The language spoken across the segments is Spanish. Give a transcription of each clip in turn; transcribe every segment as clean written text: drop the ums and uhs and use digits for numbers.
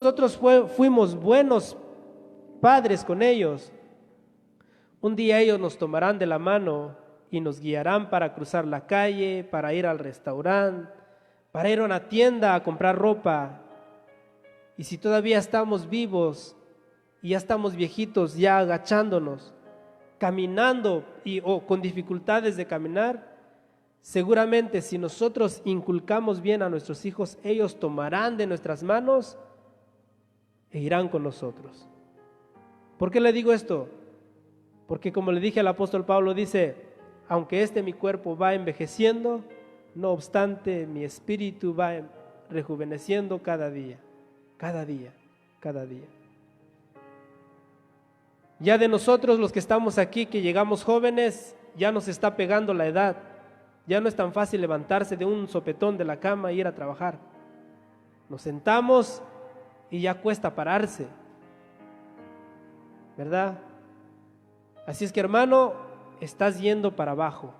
nosotros fuimos buenos padres con ellos, un día ellos nos tomarán de la mano y nos guiarán para cruzar la calle, para ir al restaurante, para ir a una tienda a comprar ropa. Y si todavía estamos vivos y ya estamos viejitos, ya agachándonos, caminando o con dificultades de caminar, seguramente si nosotros inculcamos bien a nuestros hijos, ellos tomarán de nuestras manos e irán con nosotros. ¿Por qué le digo esto? Porque como le dije al apóstol Pablo, dice, aunque mi cuerpo va envejeciendo, no obstante mi espíritu va rejuveneciendo cada día, cada día, cada día. Ya de nosotros los que estamos aquí, que llegamos jóvenes, ya nos está pegando la edad. Ya no es tan fácil levantarse de un sopetón de la cama e ir a trabajar. Nos sentamos y ya cuesta pararse, ¿verdad? Así es que, hermano, estás yendo para abajo,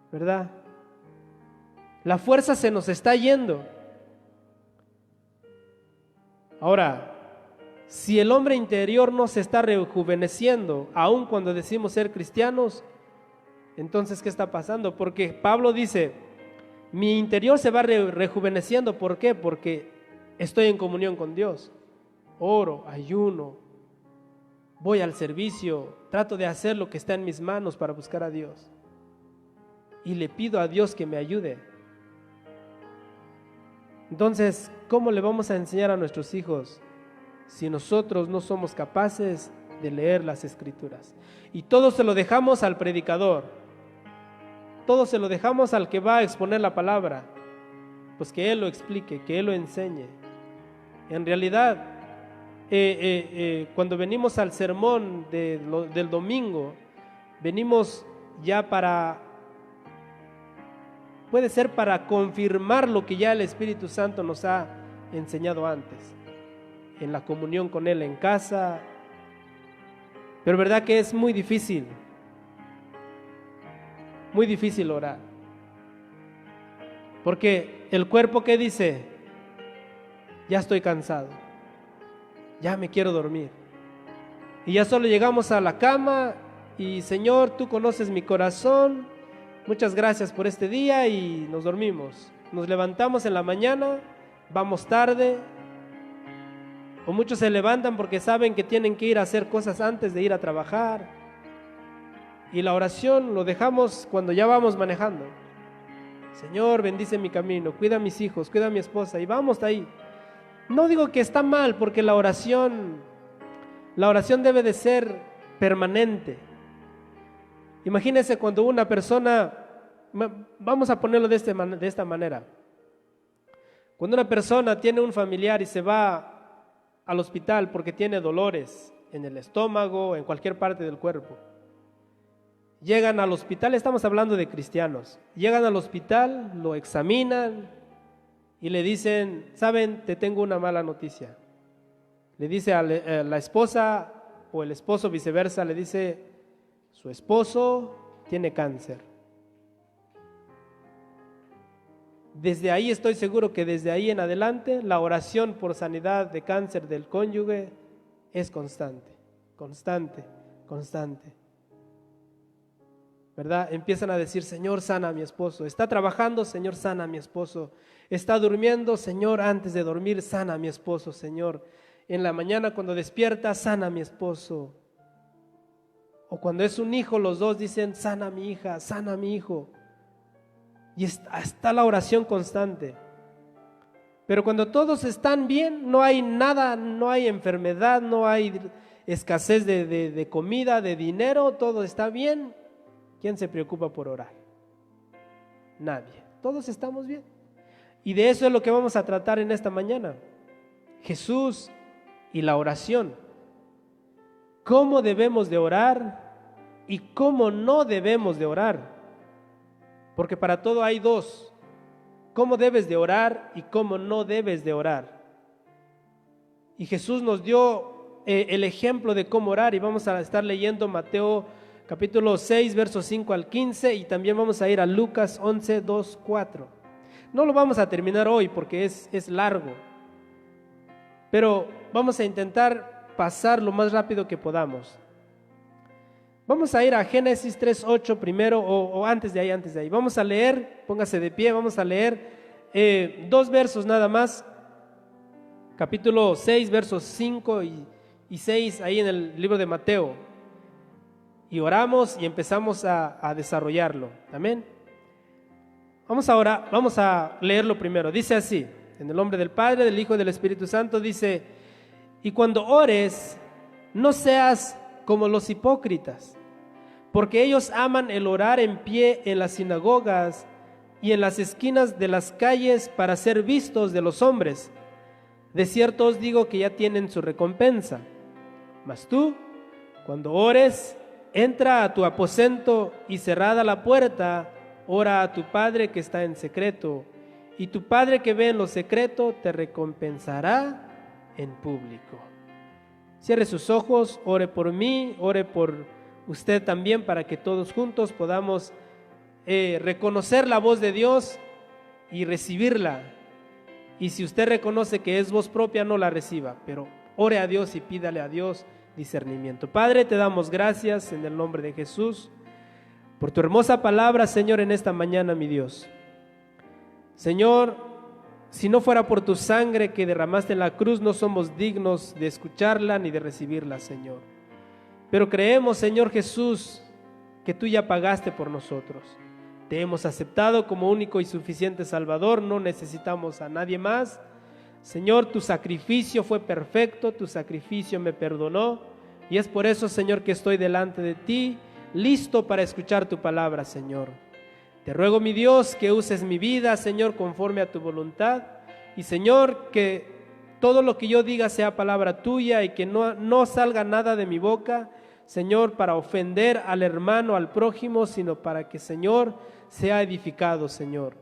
¿verdad? La fuerza se nos está yendo. Ahora, si el hombre interior no se está rejuveneciendo, aun cuando decimos ser cristianos, entonces, ¿qué está pasando? Porque Pablo dice, mi interior se va rejuveneciendo. ¿Por qué? Porque estoy en comunión con Dios. Oro, ayuno, voy al servicio, trato de hacer lo que está en mis manos para buscar a Dios. Y le pido a Dios que me ayude. Entonces, ¿cómo le vamos a enseñar a nuestros hijos si nosotros no somos capaces de leer las Escrituras? Y todo se lo dejamos al predicador. Todo se lo dejamos al que va a exponer la palabra. Pues que él lo explique, que él lo enseñe. En realidad, cuando venimos al sermón del domingo, venimos ya puede ser para confirmar lo que ya el Espíritu Santo nos ha enseñado antes, en la comunión con Él en casa. Pero verdad que es muy difícil orar, porque el cuerpo, ¿qué dice? Ya estoy cansado, ya me quiero dormir, y ya solo llegamos a la cama y Señor, tú conoces mi corazón, muchas gracias por este día, y nos dormimos. Nos levantamos en la mañana, vamos tarde, o muchos se levantan porque saben que tienen que ir a hacer cosas antes de ir a trabajar. Y la oración lo dejamos cuando ya vamos manejando. Señor, bendice mi camino, cuida a mis hijos, cuida a mi esposa, y vamos ahí. No digo que está mal, porque la oración debe de ser permanente. Imagínense cuando una persona, vamos a ponerlo de esta manera. Cuando una persona tiene un familiar y se va al hospital porque tiene dolores en el estómago, en cualquier parte del cuerpo. Llegan al hospital, estamos hablando de cristianos, llegan al hospital, lo examinan y le dicen, ¿saben? Te tengo una mala noticia. Le dice a la esposa o el esposo viceversa, le dice, su esposo tiene cáncer. Desde ahí estoy seguro que desde ahí en adelante la oración por sanidad de cáncer del cónyuge es constante, constante, constante. ¿Verdad? Empiezan a decir, Señor, sana a mi esposo. Está trabajando, Señor, sana a mi esposo. Está durmiendo, Señor, antes de dormir, sana a mi esposo, Señor. En la mañana cuando despierta, sana a mi esposo. O cuando es un hijo, los dos dicen, sana a mi hija, sana a mi hijo. Y está la oración constante. Pero cuando todos están bien, no hay nada, no hay enfermedad, no hay escasez de comida, de dinero, todo está bien. ¿Quién se preocupa por orar? Nadie. Todos estamos bien. Y de eso es lo que vamos a tratar en esta mañana. Jesús y la oración. ¿Cómo debemos de orar y cómo no debemos de orar? Porque para todo hay dos. ¿Cómo debes de orar y cómo no debes de orar? Y Jesús nos dio el ejemplo de cómo orar, y vamos a estar leyendo Mateo capítulo 6, versos 5 al 15, y también vamos a ir a Lucas 11, 2, 4. No lo vamos a terminar hoy porque es largo, pero vamos a intentar pasar lo más rápido que podamos. Vamos a ir a Génesis 3:8 primero, o antes de ahí. Vamos a leer, póngase de pie, vamos a leer 2 versos nada más. Capítulo 6, versos 5 y 6, ahí en el libro de Mateo. Y oramos y empezamos a desarrollarlo. Amén. Vamos a leerlo primero. Dice así, en el nombre del Padre, del Hijo y del Espíritu Santo, dice: y cuando ores, no seas como los hipócritas, porque ellos aman el orar en pie en las sinagogas y en las esquinas de las calles para ser vistos de los hombres. De cierto os digo que ya tienen su recompensa. Mas tú, cuando ores, entra a tu aposento y cerrada la puerta, ora a tu Padre que está en secreto, y tu Padre que ve en lo secreto te recompensará en público. Cierre sus ojos, ore por mí, ore por usted también, para que todos juntos podamos reconocer la voz de Dios y recibirla. Y si usted reconoce que es voz propia, no la reciba, pero ore a Dios y pídale a Dios discernimiento. Padre, te damos gracias en el nombre de Jesús por tu hermosa palabra, Señor, en esta mañana, mi Dios. Señor, si no fuera por tu sangre que derramaste en la cruz, no somos dignos de escucharla ni de recibirla, Señor. Pero creemos, Señor Jesús, que tú ya pagaste por nosotros. Te hemos aceptado como único y suficiente Salvador, no necesitamos a nadie más. Señor, tu sacrificio fue perfecto, tu sacrificio me perdonó, y es por eso, Señor, que estoy delante de ti, listo para escuchar tu palabra, Señor. Te ruego, mi Dios, que uses mi vida, Señor, conforme a tu voluntad, y Señor, que todo lo que yo diga sea palabra tuya y que no salga nada de mi boca, Señor, para ofender al hermano, al prójimo, sino para que, Señor, sea edificado, Señor.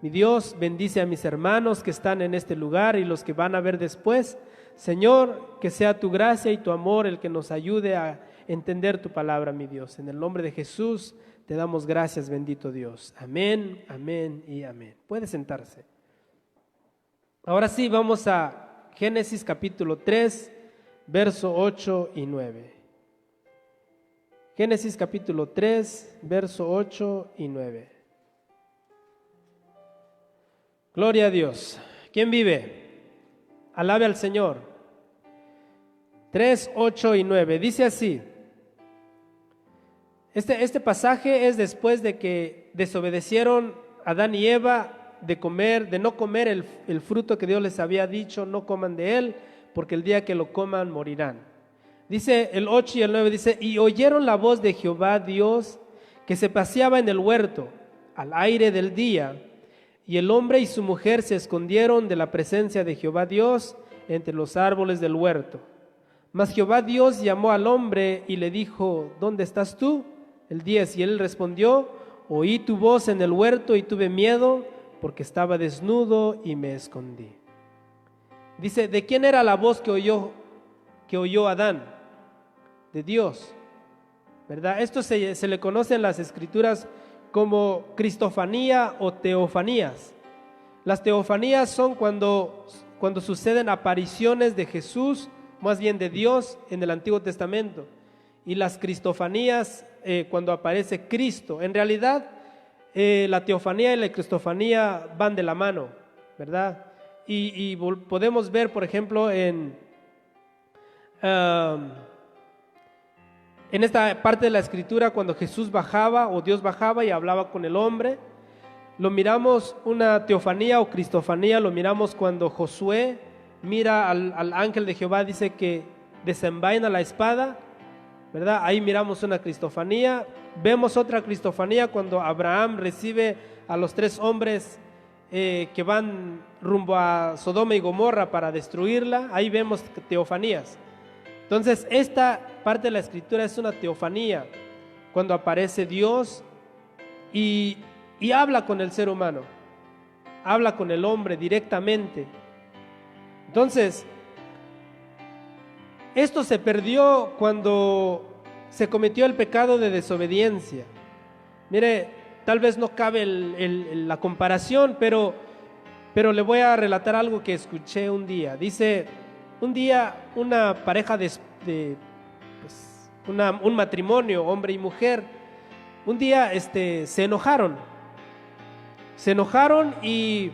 Mi Dios, bendice a mis hermanos que están en este lugar y los que van a ver después. Señor, que sea tu gracia y tu amor el que nos ayude a entender tu palabra, mi Dios. En el nombre de Jesús te damos gracias, bendito Dios. Amén, amén y amén. Puede sentarse. Ahora sí, vamos a Génesis capítulo 3, verso 8 y 9. Génesis capítulo 3, verso 8 y 9. Gloria a Dios. ¿Quién vive? Alabe al Señor. 3, 8 y 9. Dice así. Este pasaje es después de que desobedecieron Adán y Eva de no comer el fruto que Dios les había dicho, no coman de él, porque el día que lo coman morirán. Dice el 8 y el 9, dice: y oyeron la voz de Jehová Dios que se paseaba en el huerto al aire del día, y el hombre y su mujer se escondieron de la presencia de Jehová Dios entre los árboles del huerto. Mas Jehová Dios llamó al hombre y le dijo: ¿dónde estás tú? El 10, y él respondió: oí tu voz en el huerto y tuve miedo, porque estaba desnudo y me escondí. Dice, ¿de quién era la voz que oyó Adán? De Dios, ¿verdad? Esto se le conoce en las escrituras como cristofanía o teofanías. Las teofanías son cuando suceden apariciones de Jesús, más bien de Dios, en el Antiguo Testamento. Y las cristofanías, cuando aparece Cristo. En realidad, la teofanía y la cristofanía van de la mano, ¿verdad? Y podemos ver, por ejemplo, en esta parte de la escritura, cuando Jesús bajaba o Dios bajaba y hablaba con el hombre, lo miramos, una teofanía o cristofanía, lo miramos cuando Josué mira al ángel de Jehová, dice que desenvaina la espada, ¿verdad? Ahí miramos una cristofanía. Vemos otra cristofanía cuando Abraham recibe a los 3 hombres que van rumbo a Sodoma y Gomorra para destruirla. Ahí vemos teofanías. Entonces, esta parte de la escritura es una teofanía, cuando aparece Dios y habla con el ser humano, habla con el hombre directamente. Entonces, esto se perdió cuando se cometió el pecado de desobediencia. Mire, tal vez no cabe la comparación, pero le voy a relatar algo que escuché un día. Dice un día un matrimonio, hombre y mujer, un día se enojaron y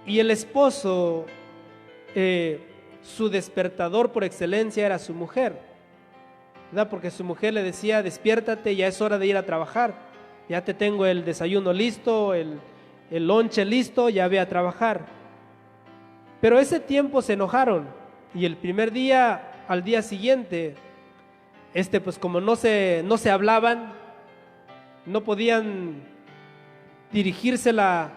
el esposo, su despertador por excelencia era su mujer, ¿verdad? Porque su mujer le decía: despiértate, ya es hora de ir a trabajar, ya te tengo el desayuno listo, el lonche listo, ya ve a trabajar. Pero ese tiempo se enojaron, y el primer día, al día siguiente, pues como no se hablaban, no podían dirigirse la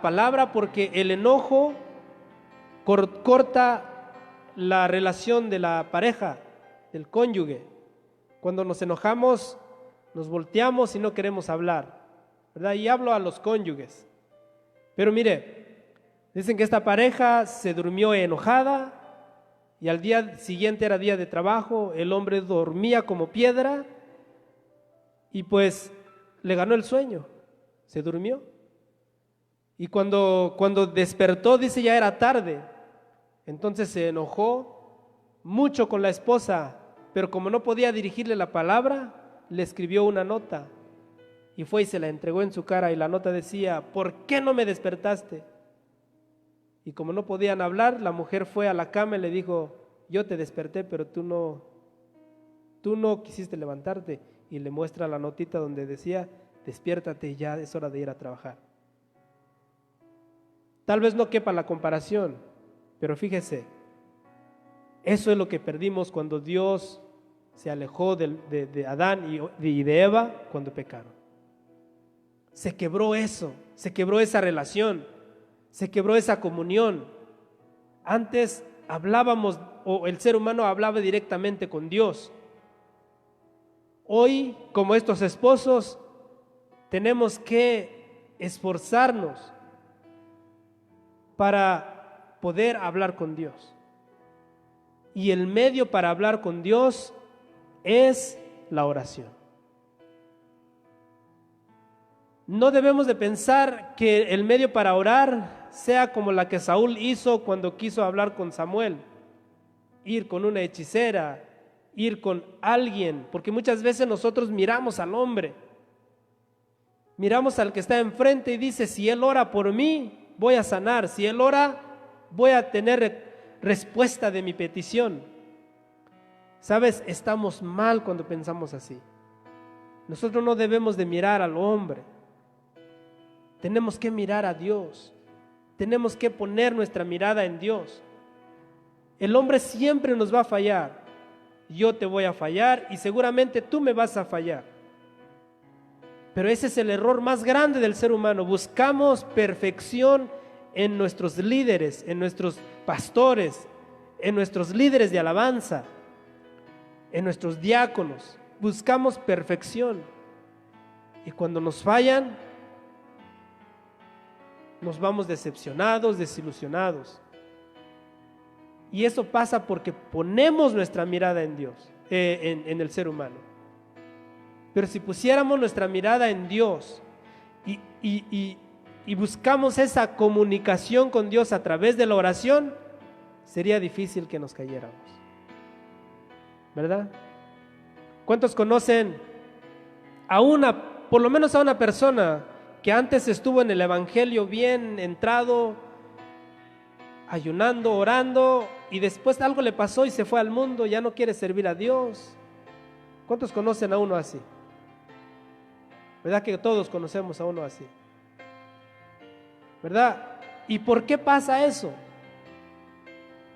palabra, porque el enojo corta la relación de la pareja, del cónyuge. Cuando nos enojamos, nos volteamos y no queremos hablar, ¿verdad? Y hablo a los cónyuges. Pero mire, dicen que esta pareja se durmió enojada, y al día siguiente era día de trabajo, el hombre dormía como piedra, y pues le ganó el sueño, se durmió. Y cuando despertó, dice, ya era tarde. Entonces se enojó mucho con la esposa, pero como no podía dirigirle la palabra, le escribió una nota y fue y se la entregó en su cara, y la nota decía: ¿por qué no me despertaste? Y como no podían hablar, la mujer fue a la cama y le dijo: yo te desperté, pero tú no quisiste levantarte. Y le muestra la notita donde decía: despiértate, ya es hora de ir a trabajar. Tal vez no quepa la comparación, pero fíjese, eso es lo que perdimos cuando Dios se alejó de Adán y de Eva cuando pecaron. Se quebró eso, se quebró esa relación, se quebró esa comunión. Antes hablábamos, o el ser humano hablaba directamente con Dios. Hoy, como estos esposos, tenemos que esforzarnos para poder hablar con Dios. Y el medio para hablar con Dios es la oración. No debemos de pensar que el medio para orar sea como la que Saúl hizo cuando quiso hablar con Samuel: ir con una hechicera, ir con alguien, porque muchas veces nosotros miramos al hombre, miramos al que está enfrente y dice: si él ora por mí, voy a sanar, si él ora, voy a tener respuesta de mi petición. ¿Sabes? Estamos mal cuando pensamos así. Nosotros no debemos de mirar al hombre, tenemos que mirar a Dios, tenemos que poner nuestra mirada en Dios. El hombre siempre nos va a fallar, yo te voy a fallar y seguramente tú me vas a fallar. Pero ese es el error más grande del ser humano. Buscamos perfección en nuestros líderes, en nuestros pastores, en nuestros líderes de alabanza, en nuestros diáconos. Buscamos perfección. Y cuando nos fallan, nos vamos decepcionados, desilusionados. Y eso pasa porque ponemos nuestra mirada en Dios, en el ser humano. Pero si pusiéramos nuestra mirada en Dios y buscamos esa comunicación con Dios a través de la oración, sería difícil que nos cayéramos, ¿verdad? ¿Cuántos conocen por lo menos a una persona que antes estuvo en el evangelio bien entrado, ayunando, orando, y después algo le pasó y se fue al mundo, ya no quiere servir a Dios? ¿Cuántos conocen a uno así? ¿Verdad que todos conocemos a uno así? ¿Verdad? ¿Y por qué pasa eso?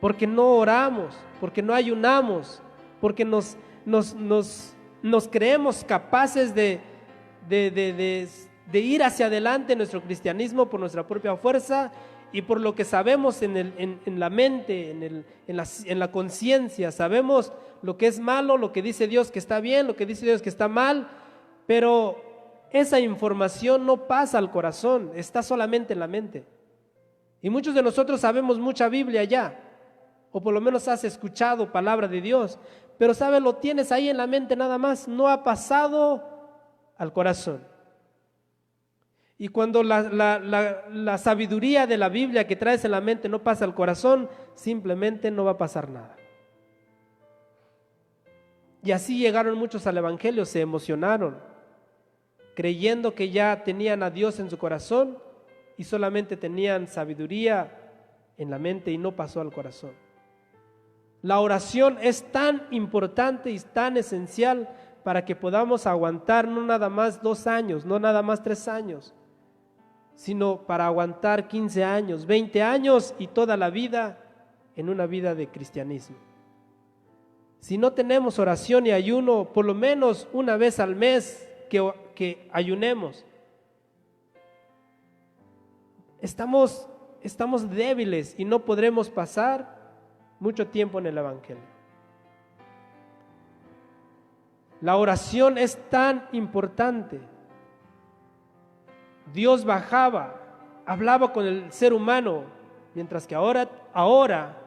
Porque no oramos, porque no ayunamos, porque nos creemos capaces de ir hacia adelante en nuestro cristianismo por nuestra propia fuerza y por lo que sabemos en la mente, en la conciencia. Sabemos lo que es malo, lo que dice Dios que está bien, lo que dice Dios que está mal, pero esa información no pasa al corazón, está solamente en la mente. Y muchos de nosotros sabemos mucha Biblia ya, o por lo menos has escuchado palabra de Dios, pero sabes, lo tienes ahí en la mente nada más, no ha pasado al corazón. Y cuando la sabiduría de la Biblia que traes en la mente no pasa al corazón, simplemente no va a pasar nada. Y así llegaron muchos al Evangelio, se emocionaron, creyendo que ya tenían a Dios en su corazón y solamente tenían sabiduría en la mente y no pasó al corazón. La oración es tan importante y tan esencial para que podamos aguantar no nada más 2 años, no nada más 3 años, sino para aguantar 15 años, 20 años y toda la vida en una vida de cristianismo. Si no tenemos oración y ayuno, por lo menos una vez al mes que ayunemos, estamos débiles y no podremos pasar mucho tiempo en el Evangelio. La oración es tan importante. Dios bajaba, hablaba con el ser humano, mientras que ahora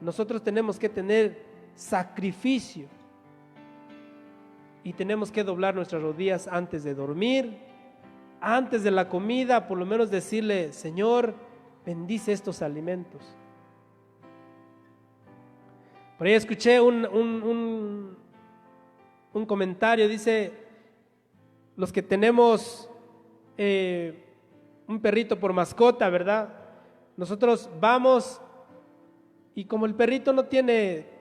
nosotros tenemos que tener sacrificio y tenemos que doblar nuestras rodillas antes de dormir, antes de la comida, por lo menos decirle: Señor, bendice estos alimentos. Por ahí escuché un comentario, dice: los que tenemos un perrito por mascota, ¿verdad? Nosotros vamos y como el perrito no tiene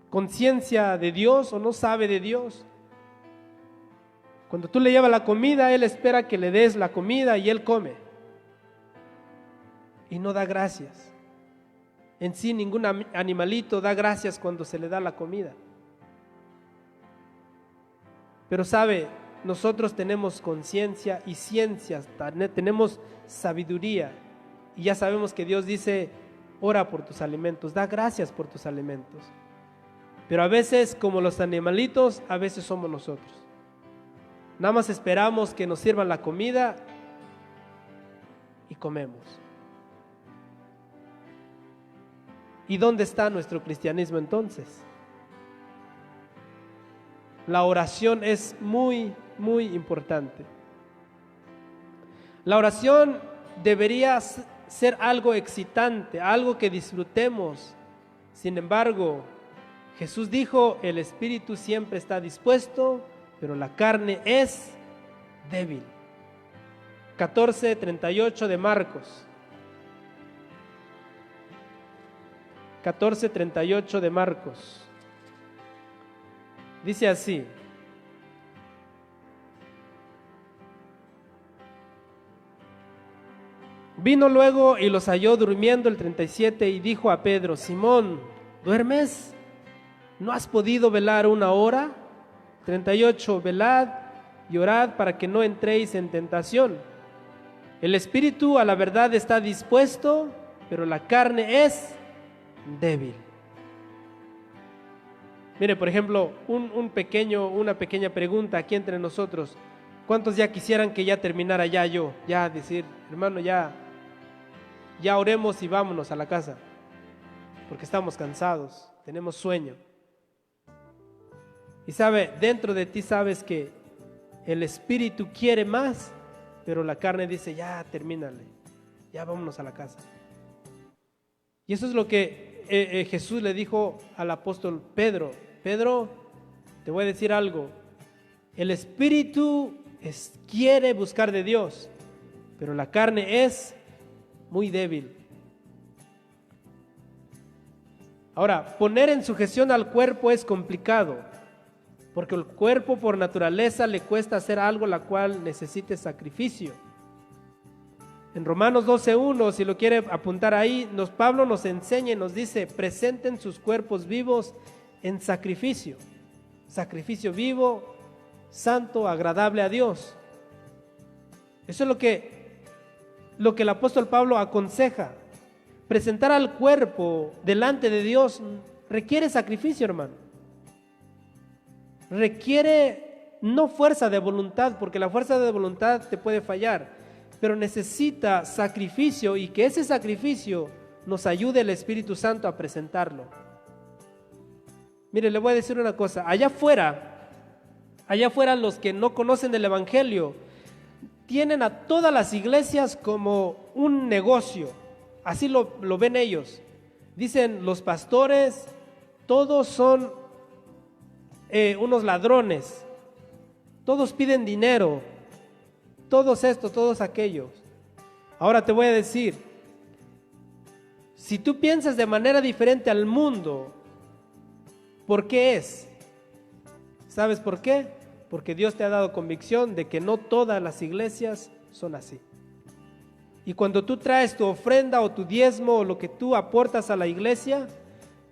conciencia de Dios o no sabe de Dios, cuando tú le llevas la comida, él espera que le des la comida y él come y no da gracias. En sí ningún animalito da gracias cuando se le da la comida. Pero sabe, nosotros tenemos conciencia y ciencia, tenemos sabiduría y ya sabemos que Dios dice: ora por tus alimentos, da gracias por tus alimentos. Pero a veces, como los animalitos, a veces somos nosotros. Nada más esperamos que nos sirvan la comida y comemos. ¿Y dónde está nuestro cristianismo entonces? La oración es muy, muy importante. La oración debería ser algo excitante, algo que disfrutemos. Sin embargo, Jesús dijo: el espíritu siempre está dispuesto, pero la carne es débil. 14:38 de Marcos. 14:38 de Marcos. Dice así: vino luego y los halló durmiendo, el 37, y dijo a Pedro: Simón, ¿duermes? ¿No has podido velar 1 hora? 38, velad y orad para que no entréis en tentación. El espíritu a la verdad está dispuesto, pero la carne es débil. Mire, por ejemplo, una pequeña pregunta aquí entre nosotros. ¿Cuántos ya quisieran que ya terminara yo? Ya decir: hermano, ya oremos y vámonos a la casa, porque estamos cansados, tenemos sueño. Y sabe, dentro de ti sabes que el espíritu quiere más, pero la carne dice: ya termínale, ya vámonos a la casa. Y eso es lo que Jesús le dijo al apóstol Pedro: Pedro, te voy a decir algo, el espíritu quiere buscar de Dios, pero la carne es muy débil. Ahora, poner en sujeción al cuerpo es complicado, porque el cuerpo por naturaleza le cuesta hacer algo la cual necesite sacrificio. En Romanos 12:1, si lo quiere apuntar ahí, Pablo nos enseña y nos dice: presenten sus cuerpos vivos en sacrificio vivo, santo, agradable a Dios. Eso es lo que el apóstol Pablo aconseja. Presentar al cuerpo delante de Dios requiere sacrificio, hermano. Requiere no fuerza de voluntad, porque la fuerza de voluntad te puede fallar, pero necesita sacrificio, y que ese sacrificio nos ayude el Espíritu Santo a presentarlo. Mire, le voy a decir una cosa: allá afuera los que no conocen del Evangelio tienen a todas las iglesias como un negocio, así lo ven ellos. Dicen los pastores, todos son unos ladrones, todos piden dinero, todos estos, todos aquellos. Ahora te voy a decir, si tú piensas de manera diferente al mundo, ¿por qué es? ¿Sabes por qué? Porque Dios te ha dado convicción de que no todas las iglesias son así. Y cuando tú traes tu ofrenda o tu diezmo o lo que tú aportas a la iglesia,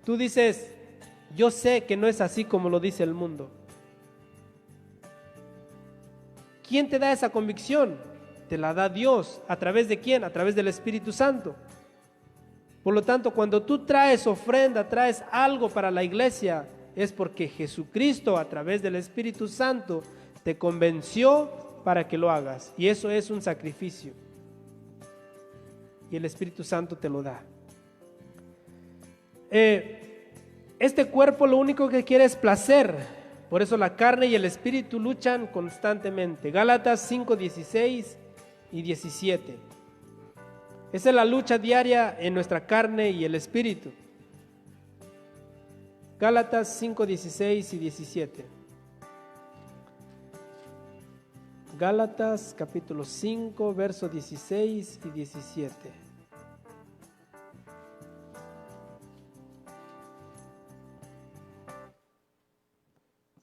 tú dices, yo sé que no es así como lo dice el mundo. ¿Quién te da esa convicción? Te la da Dios. ¿A través de quién? A través del Espíritu Santo. Por lo tanto, cuando tú traes ofrenda, traes algo para la iglesia, es porque Jesucristo a través del Espíritu Santo te convenció para que lo hagas. Y eso es un sacrificio. Y el Espíritu Santo te lo da. Este cuerpo lo único que quiere es placer. Por eso la carne y el espíritu luchan constantemente. Gálatas 5, 16 y 17. Esa es la lucha diaria en nuestra carne y el espíritu. Gálatas 5, 16 y 17. Gálatas capítulo 5, verso 16 y 17.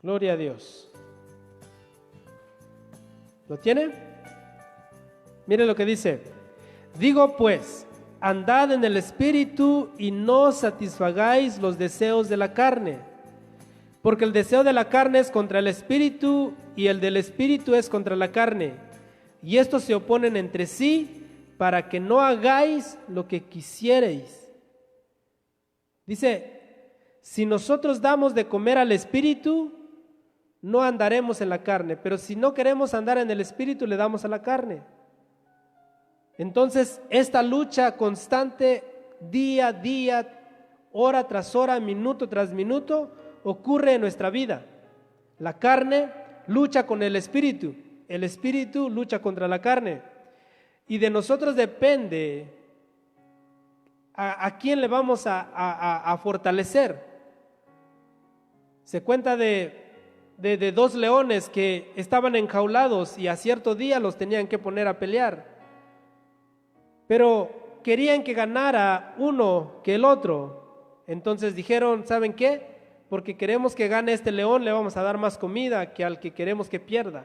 Gloria a Dios. ¿Lo tiene? Mire lo que dice. Digo pues, andad en el espíritu y no satisfagáis los deseos de la carne, porque el deseo de la carne es contra el espíritu y el del espíritu es contra la carne, y estos se oponen entre sí para que no hagáis lo que quisierais. Dice, si nosotros damos de comer al espíritu, no andaremos en la carne, pero si no queremos andar en el espíritu, le damos a la carne. Entonces, esta lucha constante, día a día, hora tras hora, minuto tras minuto, ocurre en nuestra vida. La carne lucha con el espíritu lucha contra la carne. Y de nosotros depende a quién le vamos a fortalecer. Se cuenta de dos leones que estaban enjaulados y a cierto día los tenían que poner a pelear. Pero querían que ganara uno que el otro. Entonces dijeron, ¿saben qué? Porque queremos que gane este león, le vamos a dar más comida que al que queremos que pierda.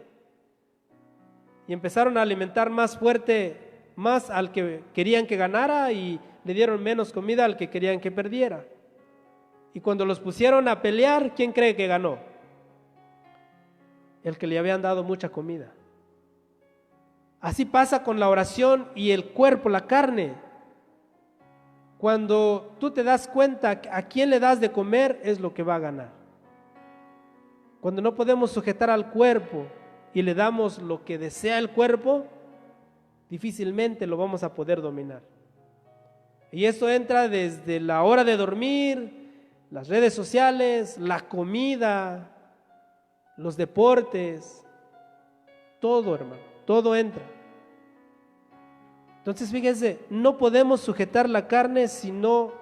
Y empezaron a alimentar más fuerte, más al que querían que ganara, y le dieron menos comida al que querían que perdiera. Y cuando los pusieron a pelear, ¿quién cree que ganó? El que le habían dado mucha comida. Así pasa con la oración y el cuerpo, la carne. Cuando tú te das cuenta a quién le das de comer, es lo que va a ganar. Cuando no podemos sujetar al cuerpo y le damos lo que desea el cuerpo, difícilmente lo vamos a poder dominar. Y esto entra desde la hora de dormir, las redes sociales, la comida, los deportes, todo, hermano, todo entra. Entonces, fíjense, no podemos sujetar la carne si no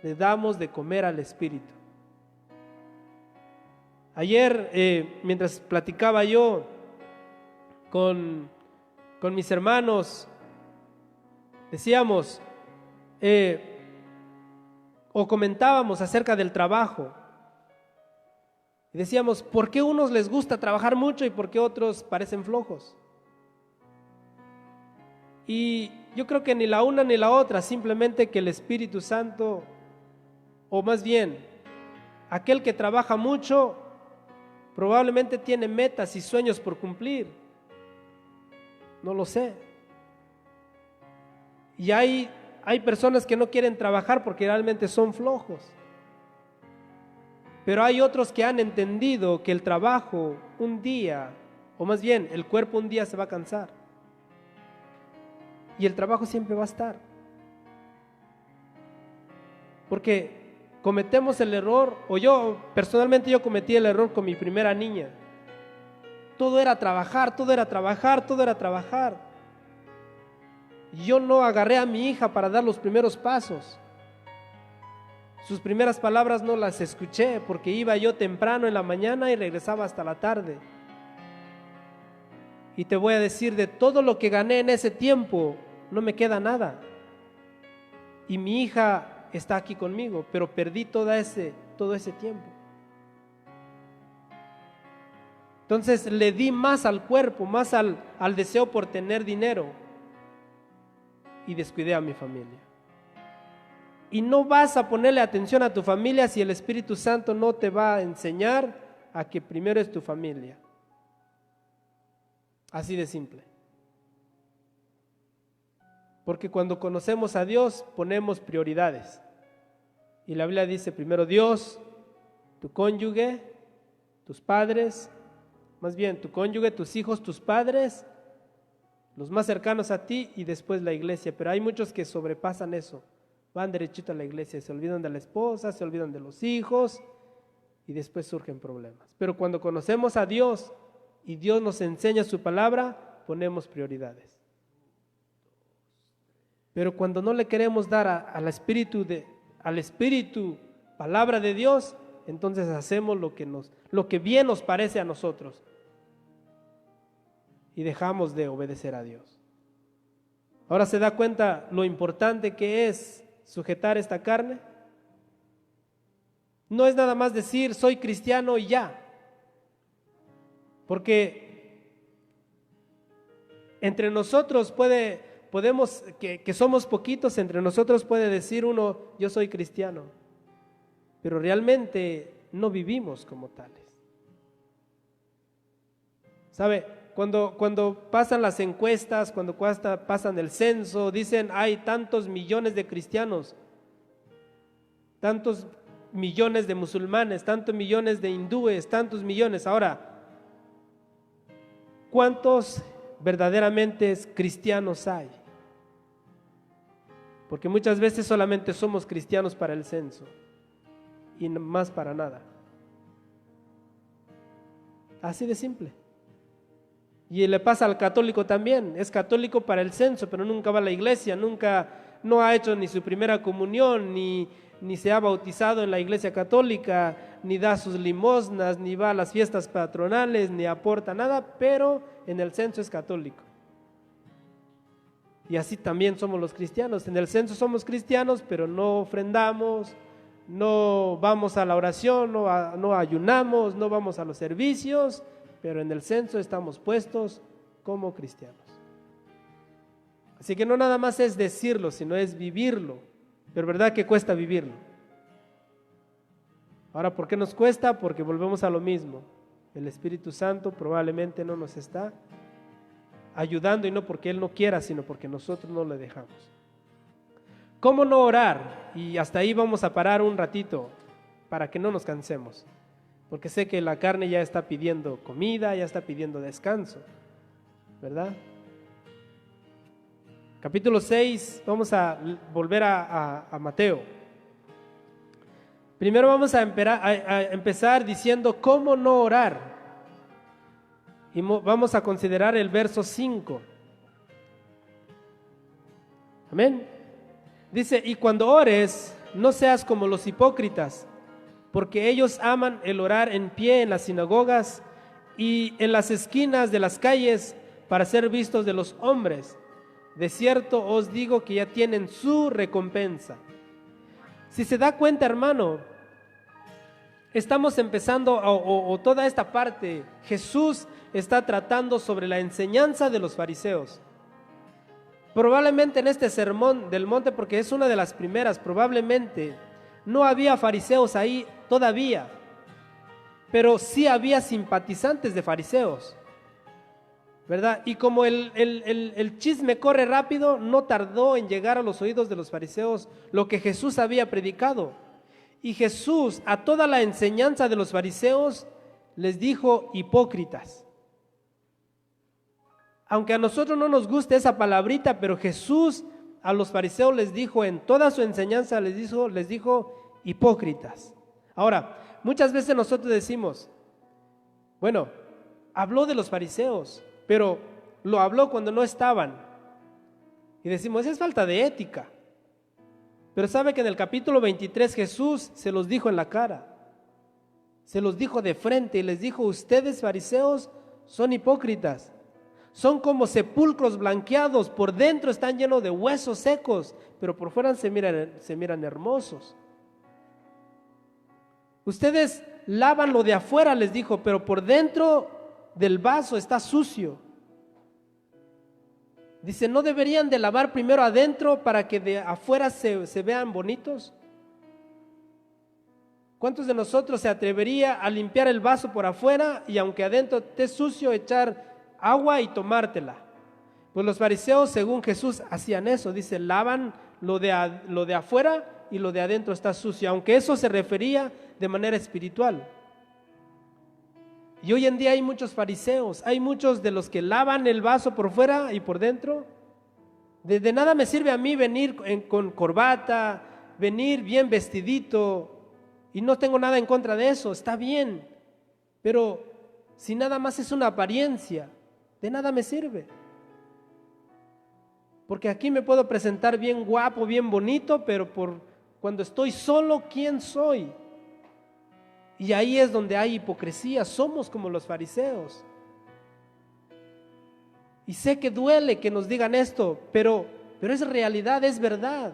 le damos de comer al espíritu. Ayer, mientras platicaba yo con mis hermanos, decíamos o comentábamos acerca del trabajo. Y decíamos, ¿por qué unos les gusta trabajar mucho y por qué otros parecen flojos? Y yo creo que ni la una ni la otra, simplemente que el Espíritu Santo, o más bien, aquel que trabaja mucho, probablemente tiene metas y sueños por cumplir. No lo sé. Y hay personas que no quieren trabajar porque realmente son flojos. Pero hay otros que han entendido que el trabajo un día, o más bien, el cuerpo un día se va a cansar. Y el trabajo siempre va a estar. Porque cometemos el error, o yo, personalmente yo cometí el error con mi primera niña. todo era trabajar, todo era trabajar, todo era trabajar. Yo no agarré a mi hija para dar los primeros pasos. Sus primeras palabras no las escuché porque iba yo temprano en la mañana y regresaba hasta la tarde. Y te voy a decir, de todo lo que gané en ese tiempo, no me queda nada. Y mi hija está aquí conmigo, pero perdí todo ese tiempo. Entonces le di más al cuerpo, más al deseo por tener dinero y descuidé a mi familia. Y no vas a ponerle atención a tu familia si el Espíritu Santo no te va a enseñar a que primero es tu familia. Así de simple. Porque cuando conocemos a Dios ponemos prioridades. Y la Biblia dice primero Dios, tu cónyuge, tus padres, más bien tu cónyuge, tus hijos, tus padres, los más cercanos a ti y después la iglesia. Pero hay muchos que sobrepasan eso. Van derechito a la iglesia, se olvidan de la esposa, se olvidan de los hijos y después surgen problemas. Pero cuando conocemos a Dios y Dios nos enseña su palabra, ponemos prioridades. Pero cuando no le queremos dar al Espíritu palabra de Dios, entonces hacemos lo que bien nos parece a nosotros y dejamos de obedecer a Dios. Ahora se da cuenta lo importante que es sujetar esta carne. No es nada más decir soy cristiano y ya, porque entre nosotros podemos, que somos poquitos, entre nosotros puede decir uno yo soy cristiano, pero realmente no vivimos como tales. ¿Sabe? Cuando pasan las encuestas, cuando pasan el censo, dicen hay tantos millones de cristianos, tantos millones de musulmanes, tantos millones de hindúes, tantos millones. Ahora, ¿cuántos verdaderamente cristianos hay? Porque muchas veces solamente somos cristianos para el censo y más para nada. Así de simple. Y le pasa al católico también, es católico para el censo, pero nunca va a la iglesia, no ha hecho ni su primera comunión, ni se ha bautizado en la iglesia católica, ni da sus limosnas, ni va a las fiestas patronales, ni aporta nada, pero en el censo es católico. Y así también somos los cristianos, en el censo somos cristianos, pero no ofrendamos, no vamos a la oración, no ayunamos, no vamos a los servicios, pero en el censo estamos puestos como cristianos. Así que no nada más es decirlo, sino es vivirlo, pero verdad que cuesta vivirlo. Ahora, ¿por qué nos cuesta? Porque volvemos a lo mismo. El Espíritu Santo probablemente no nos está ayudando, y no porque Él no quiera, sino porque nosotros no le dejamos. ¿Cómo no orar? Y hasta ahí vamos a parar un ratito para que no nos cansemos, porque sé que la carne ya está pidiendo comida, ya está pidiendo descanso, ¿verdad? Capítulo 6, vamos a volver a Mateo. Primero vamos a empezar diciendo cómo no orar. Y vamos a considerar el verso 5. Amén. Dice, y cuando ores, no seas como los hipócritas, porque ellos aman el orar en pie en las sinagogas y en las esquinas de las calles para ser vistos de los hombres. De cierto os digo que ya tienen su recompensa. Si se da cuenta, hermano, estamos empezando, o toda esta parte, Jesús está tratando sobre la enseñanza de los fariseos. Probablemente en este sermón del monte, porque es una de las primeras, probablemente no había fariseos ahí todavía, pero sí había simpatizantes de fariseos, ¿verdad? Y como el chisme corre rápido, no tardó en llegar a los oídos de los fariseos lo que Jesús había predicado. Y Jesús a toda la enseñanza de los fariseos les dijo hipócritas. Aunque a nosotros no nos guste esa palabrita, pero Jesús a los fariseos les dijo, en toda su enseñanza les dijo hipócritas. Ahora, muchas veces nosotros decimos, bueno, habló de los fariseos, pero lo habló cuando no estaban. Y decimos, es falta de ética. Pero sabe que en el capítulo 23 Jesús se los dijo en la cara. Se los dijo de frente y les dijo, ustedes fariseos son hipócritas. Son como sepulcros blanqueados, por dentro están llenos de huesos secos, pero por fuera se miran hermosos. Ustedes lavan lo de afuera, les dijo, pero por dentro del vaso está sucio. Dice, ¿no deberían de lavar primero adentro para que de afuera se vean bonitos? ¿Cuántos de nosotros se atrevería a limpiar el vaso por afuera y aunque adentro esté sucio, echar agua y tomártela? Pues los fariseos, según Jesús, hacían eso. Dice, lavan lo de afuera y lo de adentro está sucio, aunque eso se refería de manera espiritual. Y hoy en día hay muchos fariseos, hay muchos de los que lavan el vaso por fuera y por dentro. De nada me sirve a mí venir con corbata, venir bien vestidito, y no tengo nada en contra de eso, está bien, pero si nada más es una apariencia, de nada me sirve. Porque aquí me puedo presentar bien guapo, bien bonito, pero cuando estoy solo, ¿quién soy? Y ahí es donde hay hipocresía, somos como los fariseos. Y sé que duele que nos digan esto, pero es realidad, es verdad.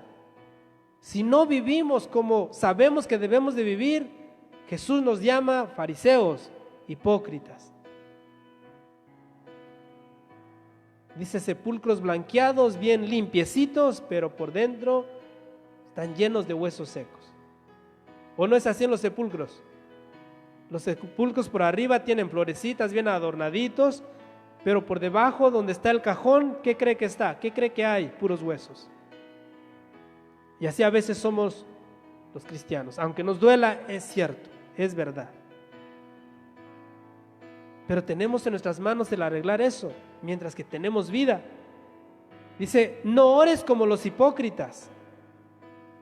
Si no vivimos como sabemos que debemos de vivir, Jesús nos llama fariseos, hipócritas. Dice sepulcros blanqueados, bien limpiecitos, pero por dentro están llenos de huesos secos. ¿O no es así en los sepulcros? Los sepulcros por arriba tienen florecitas bien adornaditos, pero por debajo donde está el cajón, ¿qué cree que está? ¿Qué cree que hay? Puros huesos. Y así a veces somos los cristianos. Aunque nos duela, es cierto, es verdad. Pero tenemos en nuestras manos el arreglar eso, mientras que tenemos vida. Dice, no ores como los hipócritas,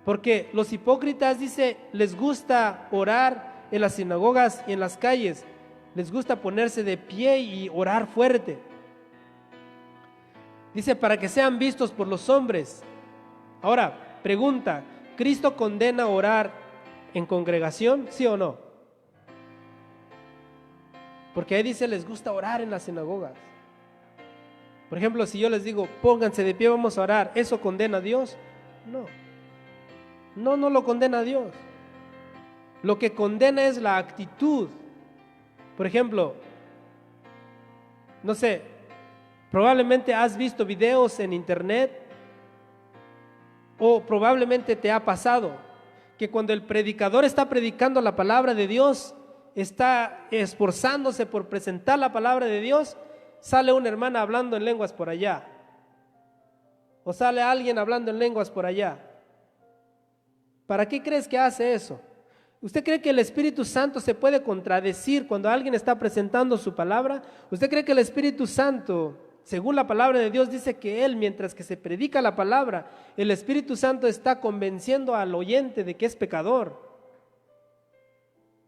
porque los hipócritas, dice, les gusta orar en las sinagogas y en las calles, les gusta ponerse de pie y orar fuerte. Dice, para que sean vistos por los hombres. Ahora, pregunta, ¿Cristo condena orar en congregación? ¿Sí o no? Porque ahí dice, les gusta orar en las sinagogas. Por ejemplo, si yo les digo, pónganse de pie, vamos a orar, ¿eso condena a Dios? No lo condena a Dios. Lo que condena es la actitud. Por ejemplo, no sé, probablemente has visto videos en internet o probablemente te ha pasado que cuando el predicador está predicando la palabra de Dios, está esforzándose por presentar la palabra de Dios, sale una hermana hablando en lenguas por allá, o sale alguien hablando en lenguas por allá. ¿Para qué crees que hace eso? ¿Usted cree que el Espíritu Santo se puede contradecir cuando alguien está presentando su palabra? ¿Usted cree que el Espíritu Santo, según la palabra de Dios, dice que Él, mientras que se predica la palabra, el Espíritu Santo está convenciendo al oyente de que es pecador?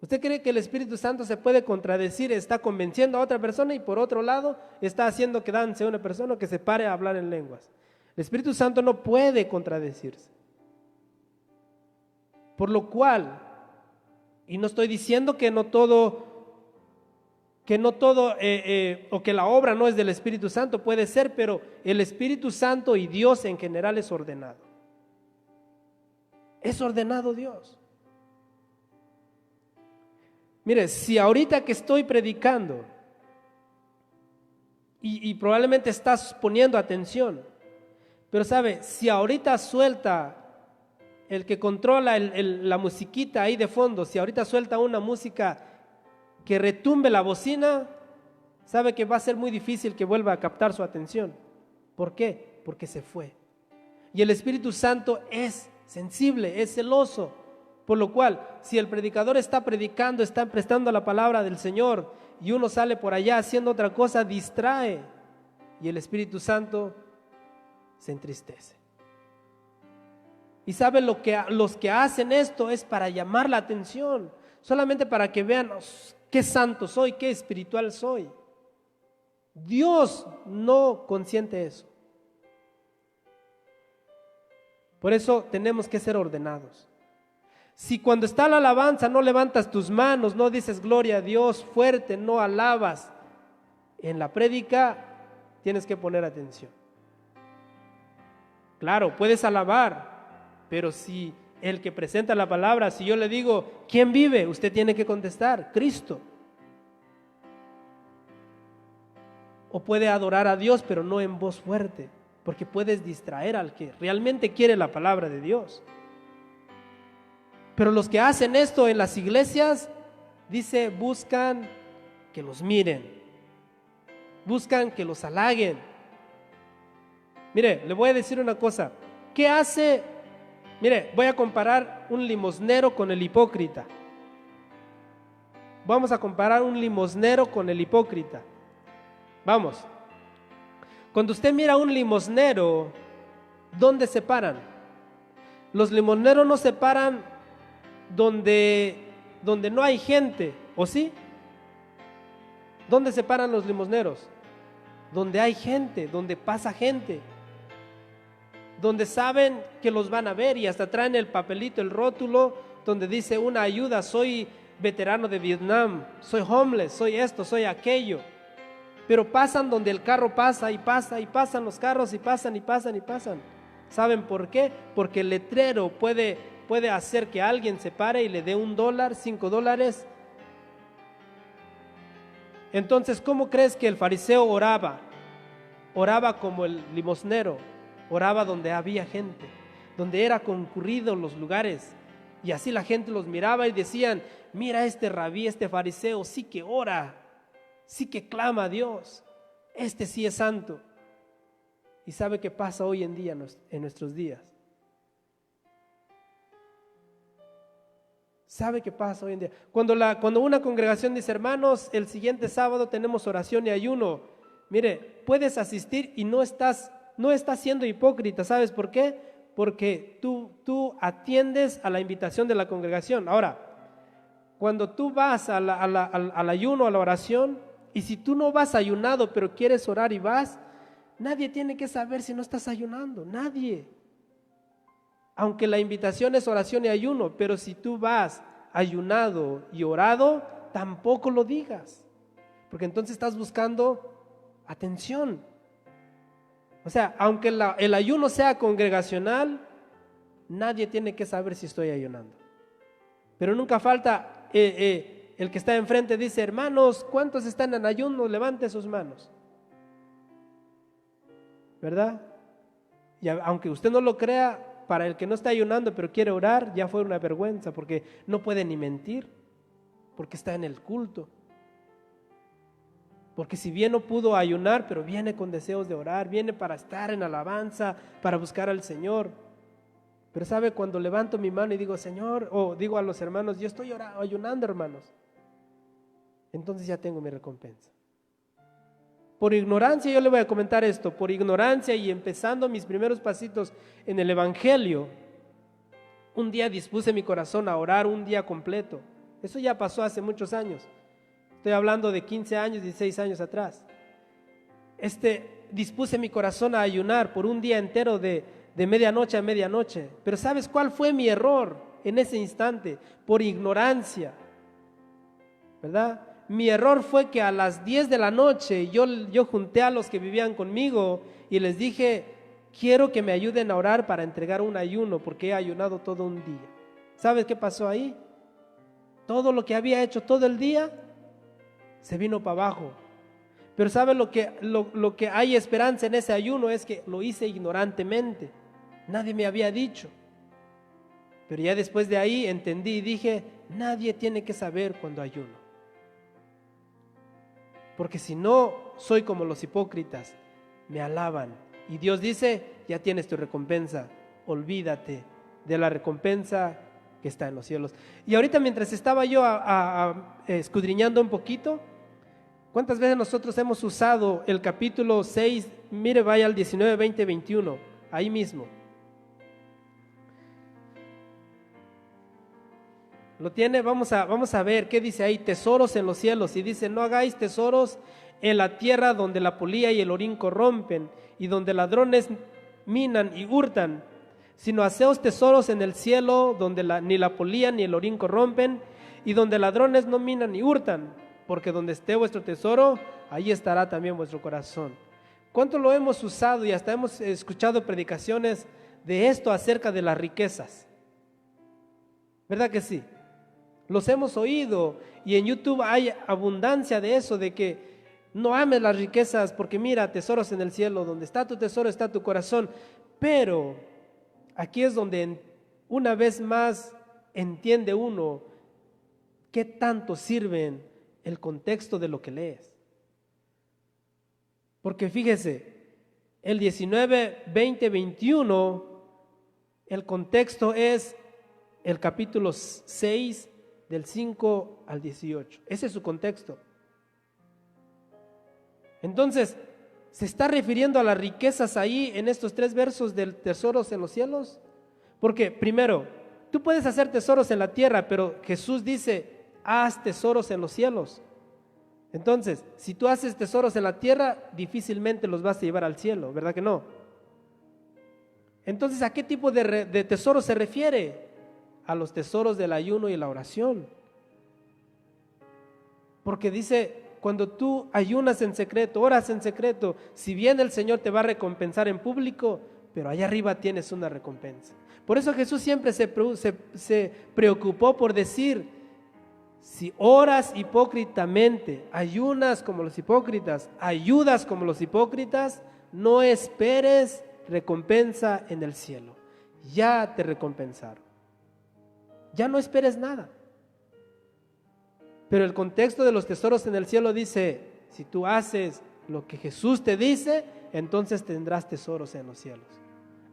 ¿Usted cree que el Espíritu Santo se puede contradecir, está convenciendo a otra persona y por otro lado está haciendo que dance a una persona que se pare a hablar en lenguas? El Espíritu Santo no puede contradecirse. Por lo cual, y no estoy diciendo que no todo o que la obra no es del Espíritu Santo, puede ser, pero el Espíritu Santo y Dios en general es ordenado. Es ordenado Dios. Mire, si ahorita que estoy predicando y probablemente estás poniendo atención, pero sabe, si ahorita suelta el que controla la musiquita ahí de fondo, si ahorita suelta una música que retumbe la bocina, sabe que va a ser muy difícil que vuelva a captar su atención. ¿Por qué? Porque se fue. Y el Espíritu Santo es sensible, es celoso, por lo cual, si el predicador está predicando, está prestando la palabra del Señor y uno sale por allá haciendo otra cosa, distrae y el Espíritu Santo se entristece. Y saben los que hacen esto es para llamar la atención, solamente para que vean qué santo soy, qué espiritual soy. Dios no consiente eso. Por eso tenemos que ser ordenados. Si cuando está la alabanza no levantas tus manos, no dices gloria a Dios fuerte, no alabas, en la prédica tienes que poner atención. Claro, puedes alabar, pero si el que presenta la palabra, si yo le digo, ¿quién vive? Usted tiene que contestar, Cristo. O puede adorar a Dios, pero no en voz fuerte, porque puedes distraer al que realmente quiere la palabra de Dios. Pero los que hacen esto en las iglesias, dice, buscan que los miren, buscan que los halaguen. Mire, le voy a decir una cosa. ¿Qué hace? Mire, voy a comparar un limosnero con el hipócrita. Vamos a comparar un limosnero con el hipócrita. Vamos. Cuando usted mira a un limosnero, ¿dónde se paran? Los limosneros no se paran donde no hay gente, ¿o sí? ¿Dónde se paran los limosneros? Donde hay gente, donde pasa gente, donde saben que los van a ver y hasta traen el papelito, el rótulo, donde dice una ayuda, soy veterano de Vietnam, soy homeless, soy esto, soy aquello. Pero pasan donde el carro pasa y pasa y pasan los carros y pasan y pasan y pasan. ¿Saben por qué? Porque el letrero puede hacer que alguien se pare y le dé $1, $5. Entonces, ¿cómo crees que el fariseo oraba? Oraba como el limosnero, oraba donde había gente, donde era concurrido los lugares. Y así la gente los miraba y decían, mira este rabí, este fariseo, sí que ora, sí que clama a Dios, este sí es santo. ¿Y sabe qué pasa hoy en día en nuestros días? ¿Sabe qué pasa hoy en día? Cuando una congregación dice, hermanos, el siguiente sábado tenemos oración y ayuno, mire, puedes asistir y no estás siendo hipócrita. ¿Sabes por qué? Porque tú atiendes a la invitación de la congregación. Ahora, cuando tú vas al ayuno, a la oración, y si tú no vas ayunado pero quieres orar y vas, nadie tiene que saber si no estás ayunando, nadie. Aunque la invitación es oración y ayuno, pero si tú vas ayunado y orado, tampoco lo digas, porque entonces estás buscando atención. O sea, aunque el ayuno sea congregacional, nadie tiene que saber si estoy ayunando. Pero nunca falta el que está enfrente dice, hermanos, ¿cuántos están en ayuno? Levante sus manos. ¿Verdad? Y aunque usted no lo crea, para el que no está ayunando pero quiere orar, ya fue una vergüenza, porque no puede ni mentir, porque está en el culto. Porque si bien no pudo ayunar, pero viene con deseos de orar, viene para estar en alabanza, para buscar al Señor. Pero sabe, cuando levanto mi mano y digo, Señor, o digo a los hermanos, yo estoy ayunando, hermanos, entonces ya tengo mi recompensa. Por ignorancia, yo le voy a comentar esto, por ignorancia y empezando mis primeros pasitos en el Evangelio, un día dispuse mi corazón a orar un día completo. Eso ya pasó hace muchos años. Estoy hablando de 15 años, 16 años atrás. Dispuse mi corazón a ayunar por un día entero de medianoche a medianoche. Pero ¿sabes cuál fue mi error en ese instante? Por ignorancia, ¿verdad? Mi error fue que a las 10 de la noche yo junté a los que vivían conmigo y les dije, quiero que me ayuden a orar para entregar un ayuno porque he ayunado todo un día. ¿Sabes qué pasó ahí? Todo lo que había hecho todo el día se vino para abajo. Pero ¿sabes lo que hay esperanza en ese ayuno? Es que lo hice ignorantemente. Nadie me había dicho. Pero ya después de ahí entendí y dije, nadie tiene que saber cuando ayuno. Porque si no, soy como los hipócritas, me alaban. Y Dios dice, ya tienes tu recompensa, olvídate de la recompensa que está en los cielos. Y ahorita mientras estaba yo escudriñando un poquito, ¿cuántas veces nosotros hemos usado el capítulo 6? Mire, vaya al 19, 20, 21, ahí mismo. ¿Lo tiene? Vamos a ver qué dice ahí, tesoros en los cielos. Y dice, no hagáis tesoros en la tierra donde la polilla y el orín corrompen y donde ladrones minan y hurtan, sino haceos tesoros en el cielo donde ni la polilla ni el orín corrompen y donde ladrones no minan ni hurtan, porque donde esté vuestro tesoro, ahí estará también vuestro corazón. ¿Cuánto lo hemos usado y hasta hemos escuchado predicaciones de esto acerca de las riquezas? ¿Verdad que sí? Los hemos oído y en YouTube hay abundancia de eso, de que no ames las riquezas porque mira, tesoros en el cielo, donde está tu tesoro está tu corazón. Pero aquí es donde una vez más entiende uno qué tanto sirven el contexto de lo que lees. Porque fíjese, el 19, 20, 21, el contexto es el capítulo 6 del 5 al 18. Ese es su contexto. Entonces, ¿se está refiriendo a las riquezas ahí en estos 3 versos del tesoros en los cielos? Porque primero, tú puedes hacer tesoros en la tierra, pero Jesús dice, haz tesoros en los cielos. Entonces, si tú haces tesoros en la tierra, difícilmente los vas a llevar al cielo, ¿verdad que no? Entonces, ¿a qué tipo de tesoro se refiere? A los tesoros del ayuno y la oración. Porque dice, cuando tú ayunas en secreto, oras en secreto, si bien el Señor te va a recompensar en público, pero allá arriba tienes una recompensa. Por eso Jesús siempre se preocupó por decir, si oras hipócritamente, ayunas como los hipócritas, ayudas como los hipócritas, no esperes recompensa en el cielo. Ya te recompensaron. Ya no esperes nada. Pero el contexto de los tesoros en el cielo dice, si tú haces lo que Jesús te dice, entonces tendrás tesoros en los cielos.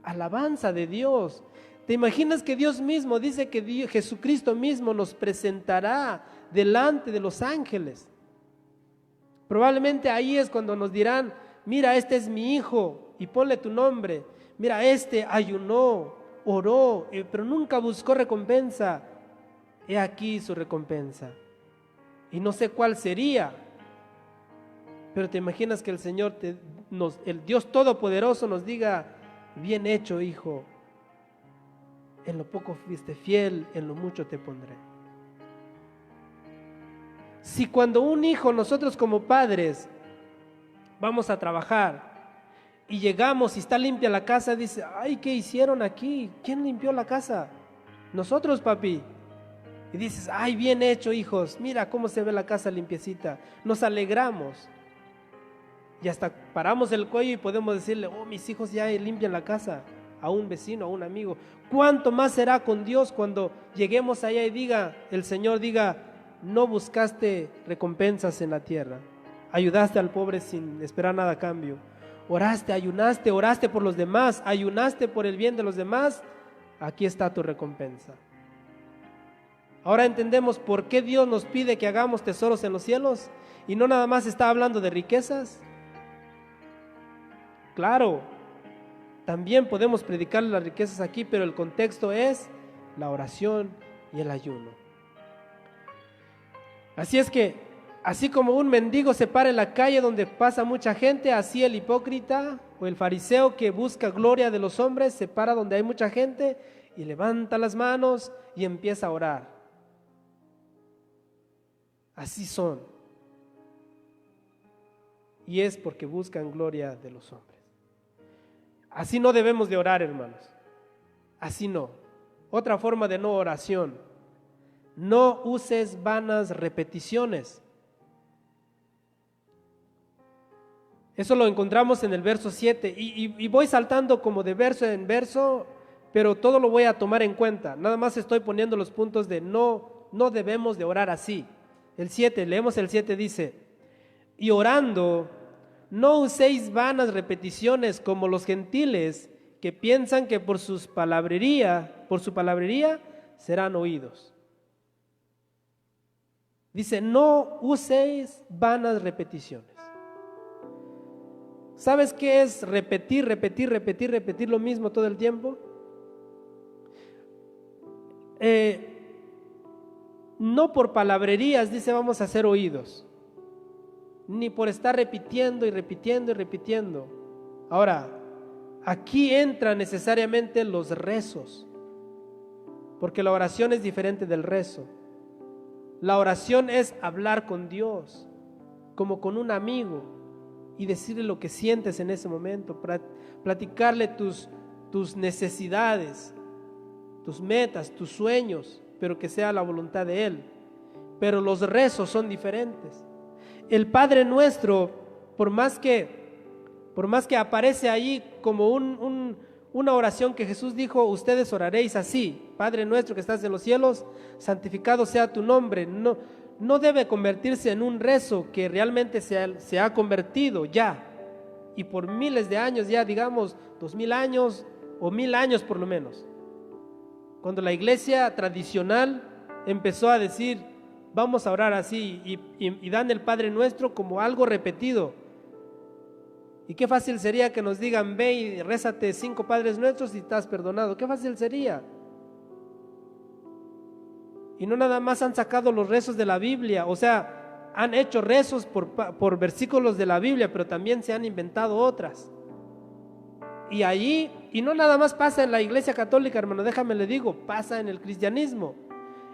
Alabanza de Dios. ¿Te imaginas que Dios mismo dice que Jesucristo mismo nos presentará delante de los ángeles? Probablemente ahí es cuando nos dirán, mira, este es mi hijo y ponle tu nombre. Mira, este ayunó, oró, pero nunca buscó recompensa. He aquí su recompensa. Y no sé cuál sería, pero te imaginas que el Señor, el Dios Todopoderoso nos diga, bien hecho, hijo, en lo poco fuiste fiel, en lo mucho te pondré. Si cuando un hijo, nosotros como padres, vamos a trabajar y llegamos y está limpia la casa, dice, ay, ¿qué hicieron aquí? ¿Quién limpió la casa? Nosotros, papi. Y dices, ay, bien hecho, hijos, mira cómo se ve la casa limpiecita. Nos alegramos. Y hasta paramos el cuello y podemos decirle, oh, mis hijos ya limpian la casa, a un vecino, a un amigo. ¿Cuánto más será con Dios cuando lleguemos allá y el Señor diga, no buscaste recompensas en la tierra, ayudaste al pobre sin esperar nada a cambio, oraste, ayunaste, oraste por los demás, ayunaste por el bien de los demás, aquí está tu recompensa. Ahora entendemos por qué Dios nos pide que hagamos tesoros en los cielos y no nada más está hablando de riquezas. Claro, también podemos predicar las riquezas aquí, pero el contexto es la oración y el ayuno. Así es que, así como un mendigo se para en la calle donde pasa mucha gente, así el hipócrita o el fariseo que busca gloria de los hombres se para donde hay mucha gente y levanta las manos y empieza a orar. Así son. Y es porque buscan gloria de los hombres. Así no debemos de orar, hermanos. Así no. Otra forma de no oración. No uses vanas repeticiones. Eso lo encontramos en el verso 7. Y voy saltando como de verso en verso, pero todo lo voy a tomar en cuenta. Nada más estoy poniendo los puntos de no debemos de orar así. El 7, leemos el 7, dice, y orando, no uséis vanas repeticiones como los gentiles que piensan que por su palabrería serán oídos. Dice, no uséis vanas repeticiones. ¿Sabes qué es repetir lo mismo todo el tiempo? no por palabrerías, dice, vamos a ser oídos, ni por estar repitiendo y repitiendo y repitiendo. Ahora, aquí entran necesariamente los rezos, porque la oración es diferente del rezo. La oración es hablar con Dios, como con un amigo, y decirle lo que sientes en ese momento, platicarle tus necesidades, tus metas, tus sueños, pero que sea la voluntad de Él. Pero los rezos son diferentes. El Padre Nuestro, por más que aparece ahí como una oración que Jesús dijo, ustedes oraréis así: Padre nuestro que estás en los cielos, santificado sea tu nombre. No debe convertirse en un rezo que realmente se ha convertido ya, y por miles de años ya, digamos 2000 años o 1000 años por lo menos, cuando la iglesia tradicional empezó a decir vamos a orar así, y dan el Padre Nuestro como algo repetido. Y qué fácil sería que nos digan: ve y rézate 5 Padres Nuestros y estás perdonado. Qué fácil sería. Y no nada más han sacado los rezos de la Biblia, o sea, han hecho rezos por versículos de la Biblia, pero también se han inventado otras. Y allí, y no nada más pasa en la iglesia católica, hermano, déjame le digo, pasa en el cristianismo.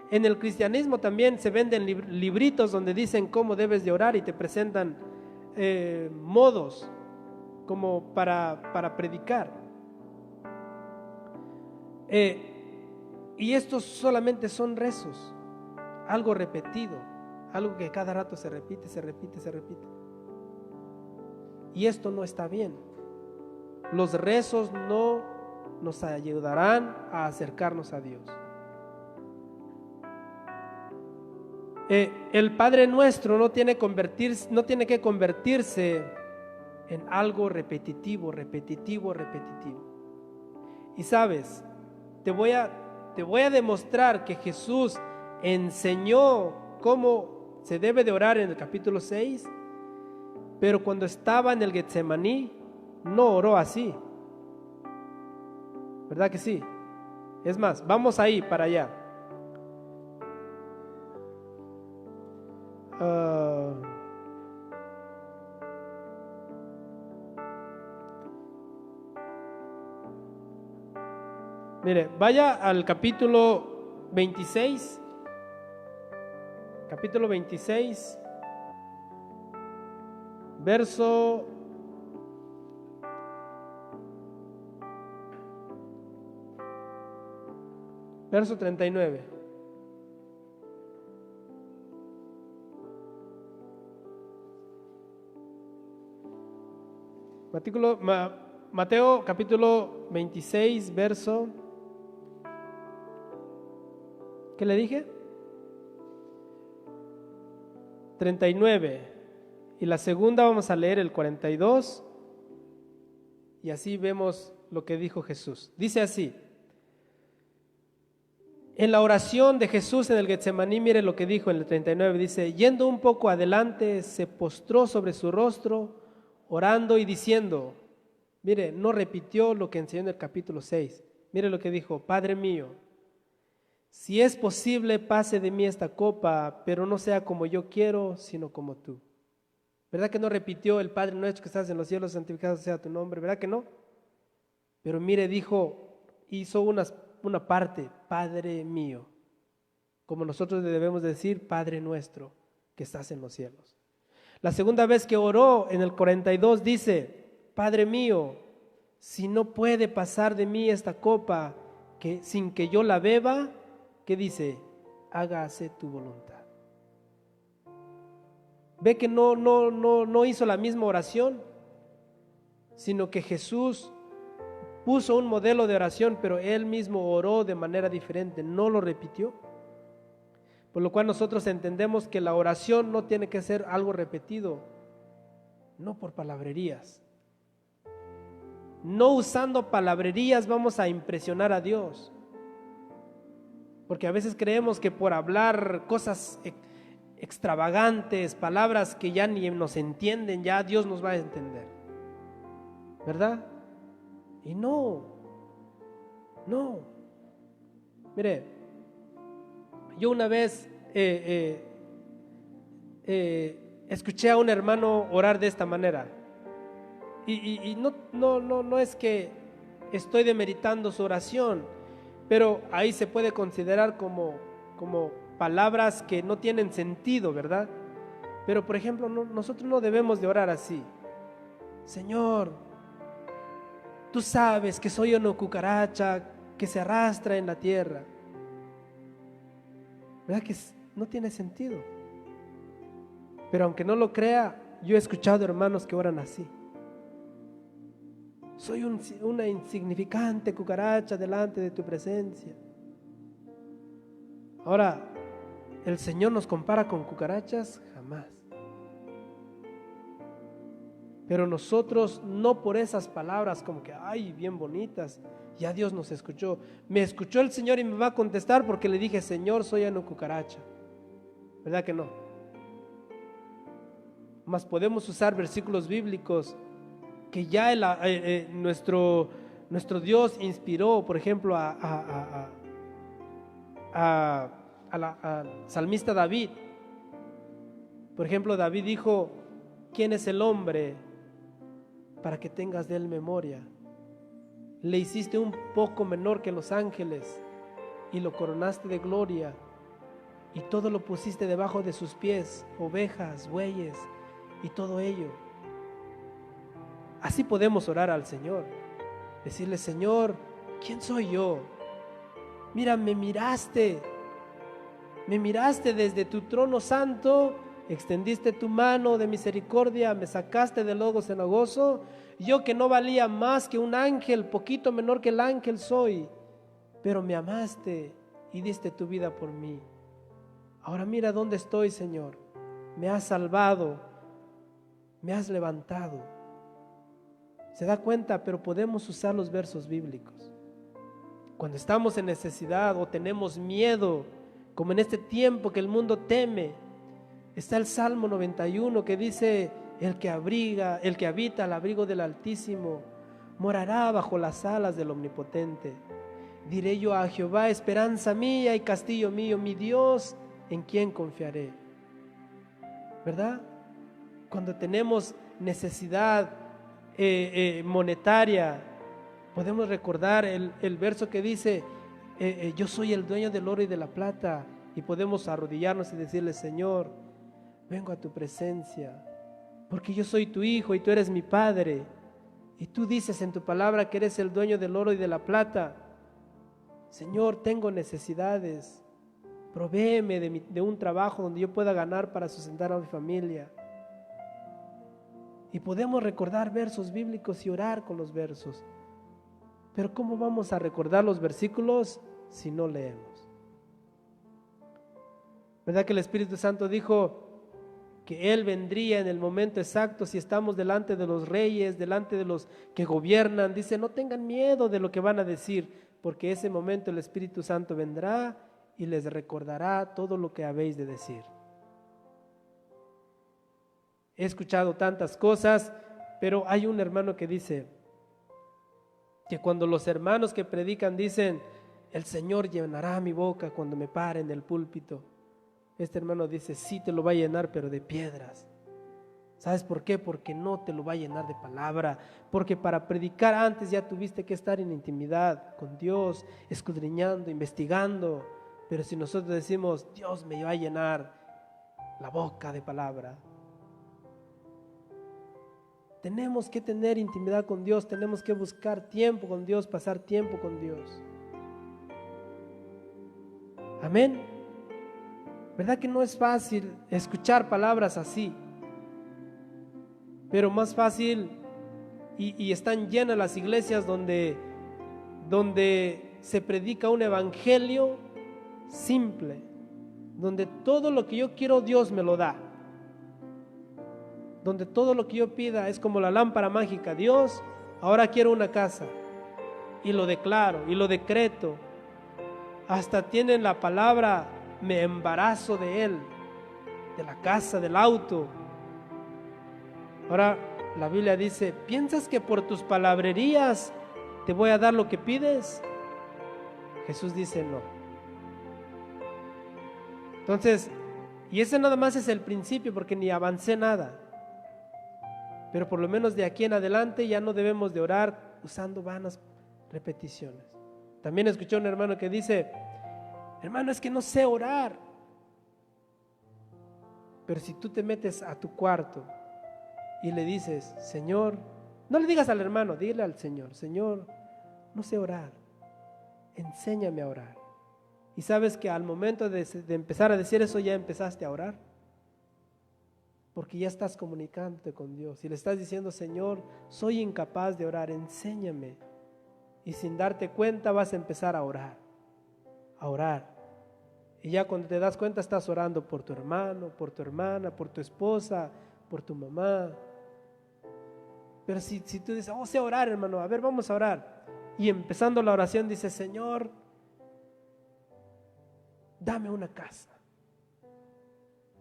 En el cristianismo también se venden libritos donde dicen cómo debes de orar y te presentan modos como para predicar. Y estos solamente son rezos, algo repetido, algo que cada rato se repite. Y esto no está bien. Los rezos no nos ayudarán a acercarnos a Dios. El Padre Nuestro no tiene que convertirse en algo repetitivo. Y sabes, te voy a demostrar que Jesús enseñó cómo se debe de orar en el capítulo 6, pero cuando estaba en el Getsemaní no oró así. ¿Verdad que sí? Es más, vamos ahí para allá. Mire, vaya al capítulo 26. Capítulo 26, verso 39. Mateo capítulo 26, verso, ¿qué le dije? 39. Y la segunda vamos a leer el 42, y así vemos lo que dijo Jesús. Dice así: en la oración de Jesús en el Getsemaní, mire lo que dijo en el 39, dice: yendo un poco adelante, se postró sobre su rostro, orando y diciendo, mire, no repitió lo que enseñó en el capítulo 6, mire lo que dijo: Padre mío, si es posible, pase de mí esta copa, pero no sea como yo quiero, sino como tú. ¿Verdad que no repitió el Padre nuestro que estás en los cielos, santificado sea tu nombre? ¿Verdad que no? Pero mire, hizo una parte: Padre mío, como nosotros le debemos decir Padre nuestro que estás en los cielos. La segunda vez que oró en el 42 dice: Padre mío, si no puede pasar de mí esta copa sin que yo la beba, ¿qué dice? Hágase tu voluntad. Ve que no hizo la misma oración, sino que Jesús puso un modelo de oración, pero Él mismo oró de manera diferente, no lo repitió. Por lo cual nosotros entendemos que la oración no tiene que ser algo repetido, no por palabrerías. No usando palabrerías vamos a impresionar a Dios, porque a veces creemos que por hablar cosas extravagantes, palabras que ya ni nos entienden, ya Dios nos va a entender, ¿verdad? Y no. Mire, yo una vez escuché a un hermano orar de esta manera. Y no es que estoy demeritando su oración, pero ahí se puede considerar como palabras que no tienen sentido, ¿verdad? Pero por ejemplo, nosotros no debemos de orar así. Señor, tú sabes que soy una cucaracha que se arrastra en la tierra. ¿Verdad que no tiene sentido? Pero aunque no lo crea, yo he escuchado hermanos que oran así. Soy una insignificante cucaracha delante de tu presencia. Ahora, ¿el Señor nos compara con cucarachas? Jamás. Pero nosotros no por esas palabras como que, ay, bien bonitas, ya Dios nos escuchó. Me escuchó el Señor y me va a contestar porque le dije, Señor, soy una cucaracha. ¿Verdad que no? Mas podemos usar versículos bíblicos que ya nuestro Dios inspiró, por ejemplo, al salmista David. Por ejemplo, David dijo, ¿quién es el hombre para que tengas de él memoria? Le hiciste un poco menor que los ángeles y lo coronaste de gloria y todo lo pusiste debajo de sus pies, ovejas, bueyes y todo ello. Así podemos orar al Señor, decirle, Señor, ¿quién soy yo? Mira, me miraste desde tu trono santo, extendiste tu mano de misericordia, me sacaste del lodo cenagoso, yo que no valía más que un ángel, poquito menor que el ángel soy, pero me amaste y diste tu vida por mí. Ahora mira dónde estoy, Señor, me has salvado, me has levantado. ¿Se da cuenta? Pero podemos usar los versos bíblicos. Cuando estamos en necesidad o tenemos miedo, como en este tiempo que el mundo teme, está el Salmo 91 que dice, el que habita al abrigo del Altísimo, morará bajo las alas del Omnipotente. Diré yo a Jehová, esperanza mía y castillo mío, mi Dios, en quien confiaré. ¿Verdad? Cuando tenemos necesidad monetaria, podemos recordar el verso que dice, yo soy el dueño del oro y de la plata, y podemos arrodillarnos y decirle, Señor, vengo a tu presencia, porque yo soy tu hijo y tú eres mi padre, y tú dices en tu palabra que eres el dueño del oro y de la plata. Señor, tengo necesidades, provéeme de un trabajo donde yo pueda ganar para sustentar a mi familia. Y podemos recordar versos bíblicos y orar con los versos. Pero ¿cómo vamos a recordar los versículos si no leemos? ¿Verdad que el Espíritu Santo dijo que Él vendría en el momento exacto si estamos delante de los reyes, delante de los que gobiernan? Dice, no tengan miedo de lo que van a decir, porque ese momento el Espíritu Santo vendrá y les recordará todo lo que habéis de decir. He escuchado tantas cosas, pero hay un hermano que dice que cuando los hermanos que predican dicen, el Señor llenará mi boca cuando me pare en el púlpito, este hermano dice, sí te lo va a llenar, pero de piedras. ¿Sabes por qué? Porque no te lo va a llenar de palabra, porque para predicar antes ya tuviste que estar en intimidad con Dios, escudriñando, investigando. Pero si nosotros decimos, Dios me va a llenar la boca de palabra, tenemos que tener intimidad con Dios, tenemos que buscar tiempo con Dios, pasar tiempo con Dios. Amén. ¿Verdad que no es fácil escuchar palabras así? Pero más fácil, y están llenas las iglesias donde se predica un evangelio simple, donde todo lo que yo quiero Dios me lo da, donde todo lo que yo pida es como la lámpara mágica. Dios, ahora quiero una casa, y lo declaro y lo decreto. Hasta tienen la palabra, me embarazo de él, de la casa, del auto. Ahora la Biblia dice, ¿piensas que por tus palabrerías te voy a dar lo que pides? Jesús dice no. Entonces, y ese nada más es el principio, porque ni avancé nada. Pero por lo menos de aquí en adelante ya no debemos de orar usando vanas repeticiones. También escuché a un hermano que dice: hermano, es que no sé orar. Pero si tú te metes a tu cuarto y le dices: Señor, no le digas al hermano, dile al Señor: Señor, no sé orar, enséñame a orar. Y sabes que al momento de empezar a decir eso, ya empezaste a orar, porque ya estás comunicándote con Dios y le estás diciendo: Señor, soy incapaz de orar, enséñame. Y sin darte cuenta vas a empezar a orar, a orar. Y ya cuando te das cuenta estás orando por tu hermano, por tu hermana, por tu esposa, por tu mamá. Pero si tú dices: oh, sé orar, hermano, a ver, vamos a orar. Y empezando la oración dices: Señor, dame una casa.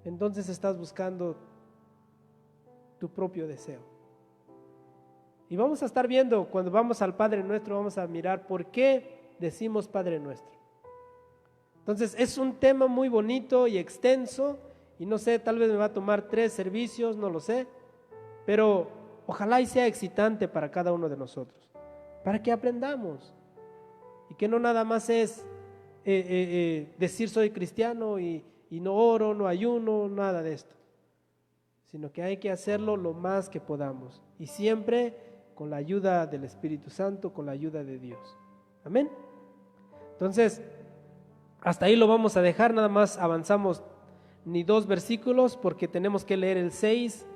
Entonces estás buscando tu propio deseo. Y vamos a estar viendo, cuando vamos al Padre Nuestro, vamos a mirar por qué decimos Padre Nuestro. Entonces es un tema muy bonito y extenso, y no sé, tal vez me va a tomar 3 servicios, no lo sé, pero ojalá y sea excitante para cada uno de nosotros, para que aprendamos, y que no nada más es decir soy cristiano y no oro, no ayuno, nada de esto, sino que hay que hacerlo lo más que podamos, y siempre con la ayuda del Espíritu Santo, con la ayuda de Dios. Amén. Entonces, hasta ahí lo vamos a dejar, nada más avanzamos ni 2 versículos porque tenemos que leer el 6,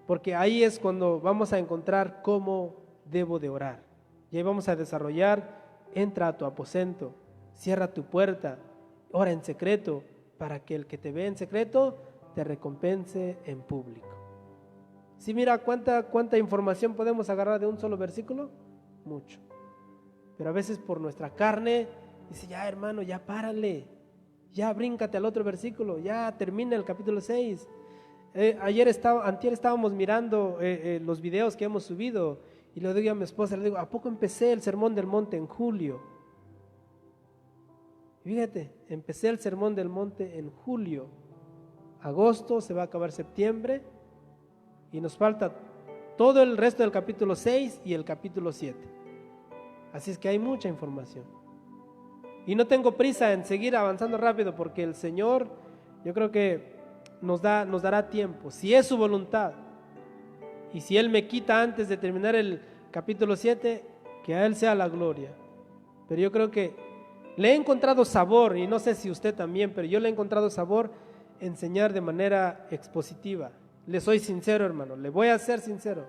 porque ahí es cuando vamos a encontrar cómo debo de orar. Y ahí vamos a desarrollar: entra a tu aposento, cierra tu puerta, ora en secreto, para que el que te ve en secreto te recompense en público. Sí, mira cuánta información podemos agarrar de un solo versículo, mucho. Pero a veces por nuestra carne dice: ya, hermano, ya párale, ya bríncate al otro versículo, ya termina el capítulo 6. Antier estábamos mirando los videos que hemos subido, y le digo a mi esposa, le digo: ¿a poco empecé el Sermón del Monte en julio? Fíjate, empecé el Sermón del Monte en julio, agosto, se va a acabar septiembre, y nos falta todo el resto del capítulo 6 y el capítulo 7. Así es que hay mucha información. Y no tengo prisa en seguir avanzando rápido, porque el Señor, yo creo que nos dará tiempo, si es su voluntad. Y si Él me quita antes de terminar el capítulo 7, que a Él sea la gloria. Pero yo creo que le he encontrado sabor, y no sé si usted también, pero yo le he encontrado sabor enseñar de manera expositiva. Le soy sincero, hermano, le voy a ser sincero.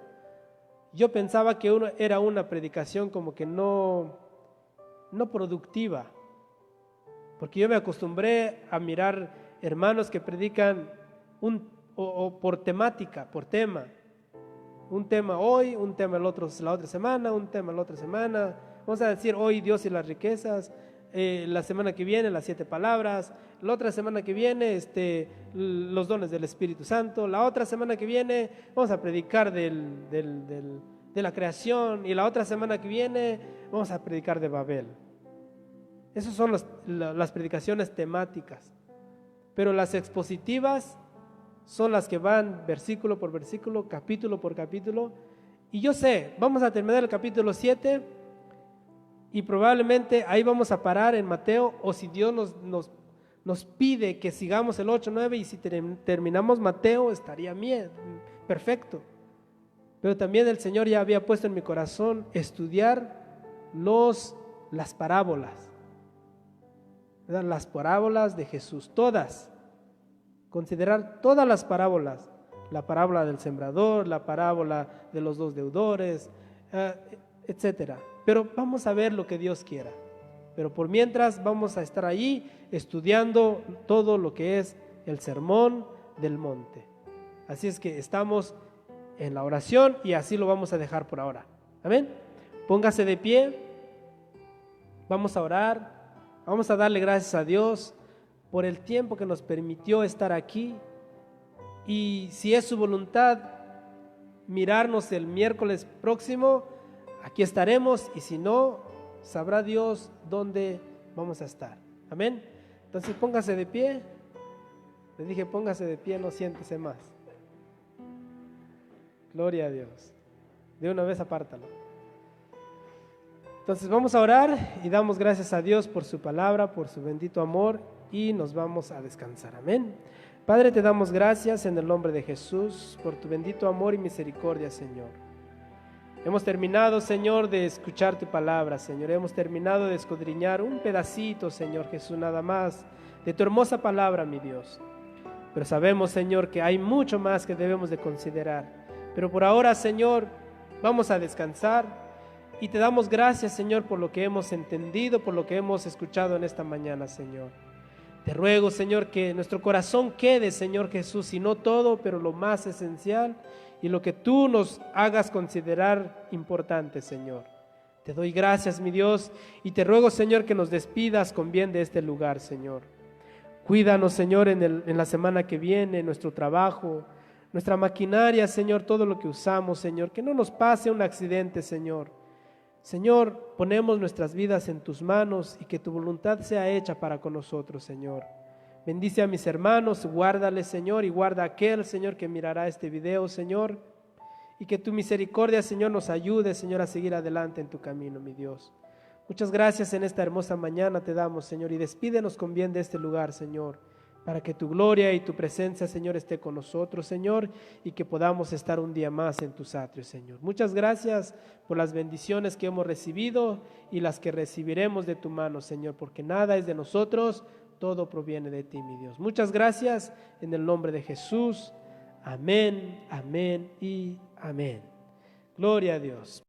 Yo pensaba que era una predicación como que no productiva, porque yo me acostumbré a mirar hermanos que predican por temática, por tema. Un tema hoy, un tema la otra semana, un tema la otra semana. Vamos a decir hoy Dios y las riquezas, la semana que viene las 7 palabras, la otra semana que viene los dones del Espíritu Santo, la otra semana que viene vamos a predicar de la creación, y la otra semana que viene vamos a predicar de Babel. Esas son las predicaciones temáticas. Pero las expositivas son las que van versículo por versículo, capítulo por capítulo. Y yo sé, vamos a terminar el capítulo 7 y probablemente ahí vamos a parar en Mateo, o si Dios nos pide que sigamos el 8, 9, y si terminamos Mateo estaría bien, perfecto. Pero también el Señor ya había puesto en mi corazón estudiar las parábolas, ¿verdad? Las parábolas de Jesús, todas. Considerar todas las parábolas, la parábola del sembrador, la parábola de los 2 deudores, etcétera. Pero vamos a ver lo que Dios quiera. Pero por mientras vamos a estar allí estudiando todo lo que es el Sermón del Monte. Así es que estamos en la oración y así lo vamos a dejar por ahora. Amén. Póngase de pie. Vamos a orar. Vamos a darle gracias a Dios por el tiempo que nos permitió estar aquí, y si es su voluntad mirarnos el miércoles próximo, aquí estaremos, y si no, sabrá Dios dónde vamos a estar. Amén. Entonces póngase de pie. Le dije, póngase de pie, no siéntese más. Gloria a Dios. De una vez apártalo. Entonces vamos a orar y damos gracias a Dios por su palabra, por su bendito amor, y nos vamos a descansar. Amén. Padre, te damos gracias en el nombre de Jesús por tu bendito amor y misericordia, Señor. Hemos terminado, Señor, de escuchar tu palabra, Señor. Hemos terminado de escudriñar un pedacito, Señor Jesús, nada más, de tu hermosa palabra, mi Dios. Pero sabemos, Señor, que hay mucho más que debemos de considerar. Pero por ahora, Señor, vamos a descansar y te damos gracias, Señor, por lo que hemos entendido, por lo que hemos escuchado en esta mañana, Señor. Te ruego, Señor, que nuestro corazón quede, Señor Jesús, y no todo, pero lo más esencial y lo que tú nos hagas considerar importante, Señor. Te doy gracias, mi Dios, y te ruego, Señor, que nos despidas con bien de este lugar, Señor. Cuídanos, Señor, en la semana que viene, nuestro trabajo, nuestra maquinaria, Señor, todo lo que usamos, Señor, que no nos pase un accidente, Señor. Señor, ponemos nuestras vidas en tus manos y que tu voluntad sea hecha para con nosotros, Señor. Bendice a mis hermanos, guárdales, Señor, y guarda a aquel, Señor, que mirará este video, Señor, y que tu misericordia, Señor, nos ayude, Señor, a seguir adelante en tu camino, mi Dios. Muchas gracias en esta hermosa mañana te damos, Señor, y despídenos con bien de este lugar, Señor, para que tu gloria y tu presencia, Señor, esté con nosotros, Señor, y que podamos estar un día más en tus atrios, Señor. Muchas gracias por las bendiciones que hemos recibido y las que recibiremos de tu mano, Señor, porque nada es de nosotros, todo proviene de ti, mi Dios. Muchas gracias en el nombre de Jesús. Amén, amén y amén. Gloria a Dios.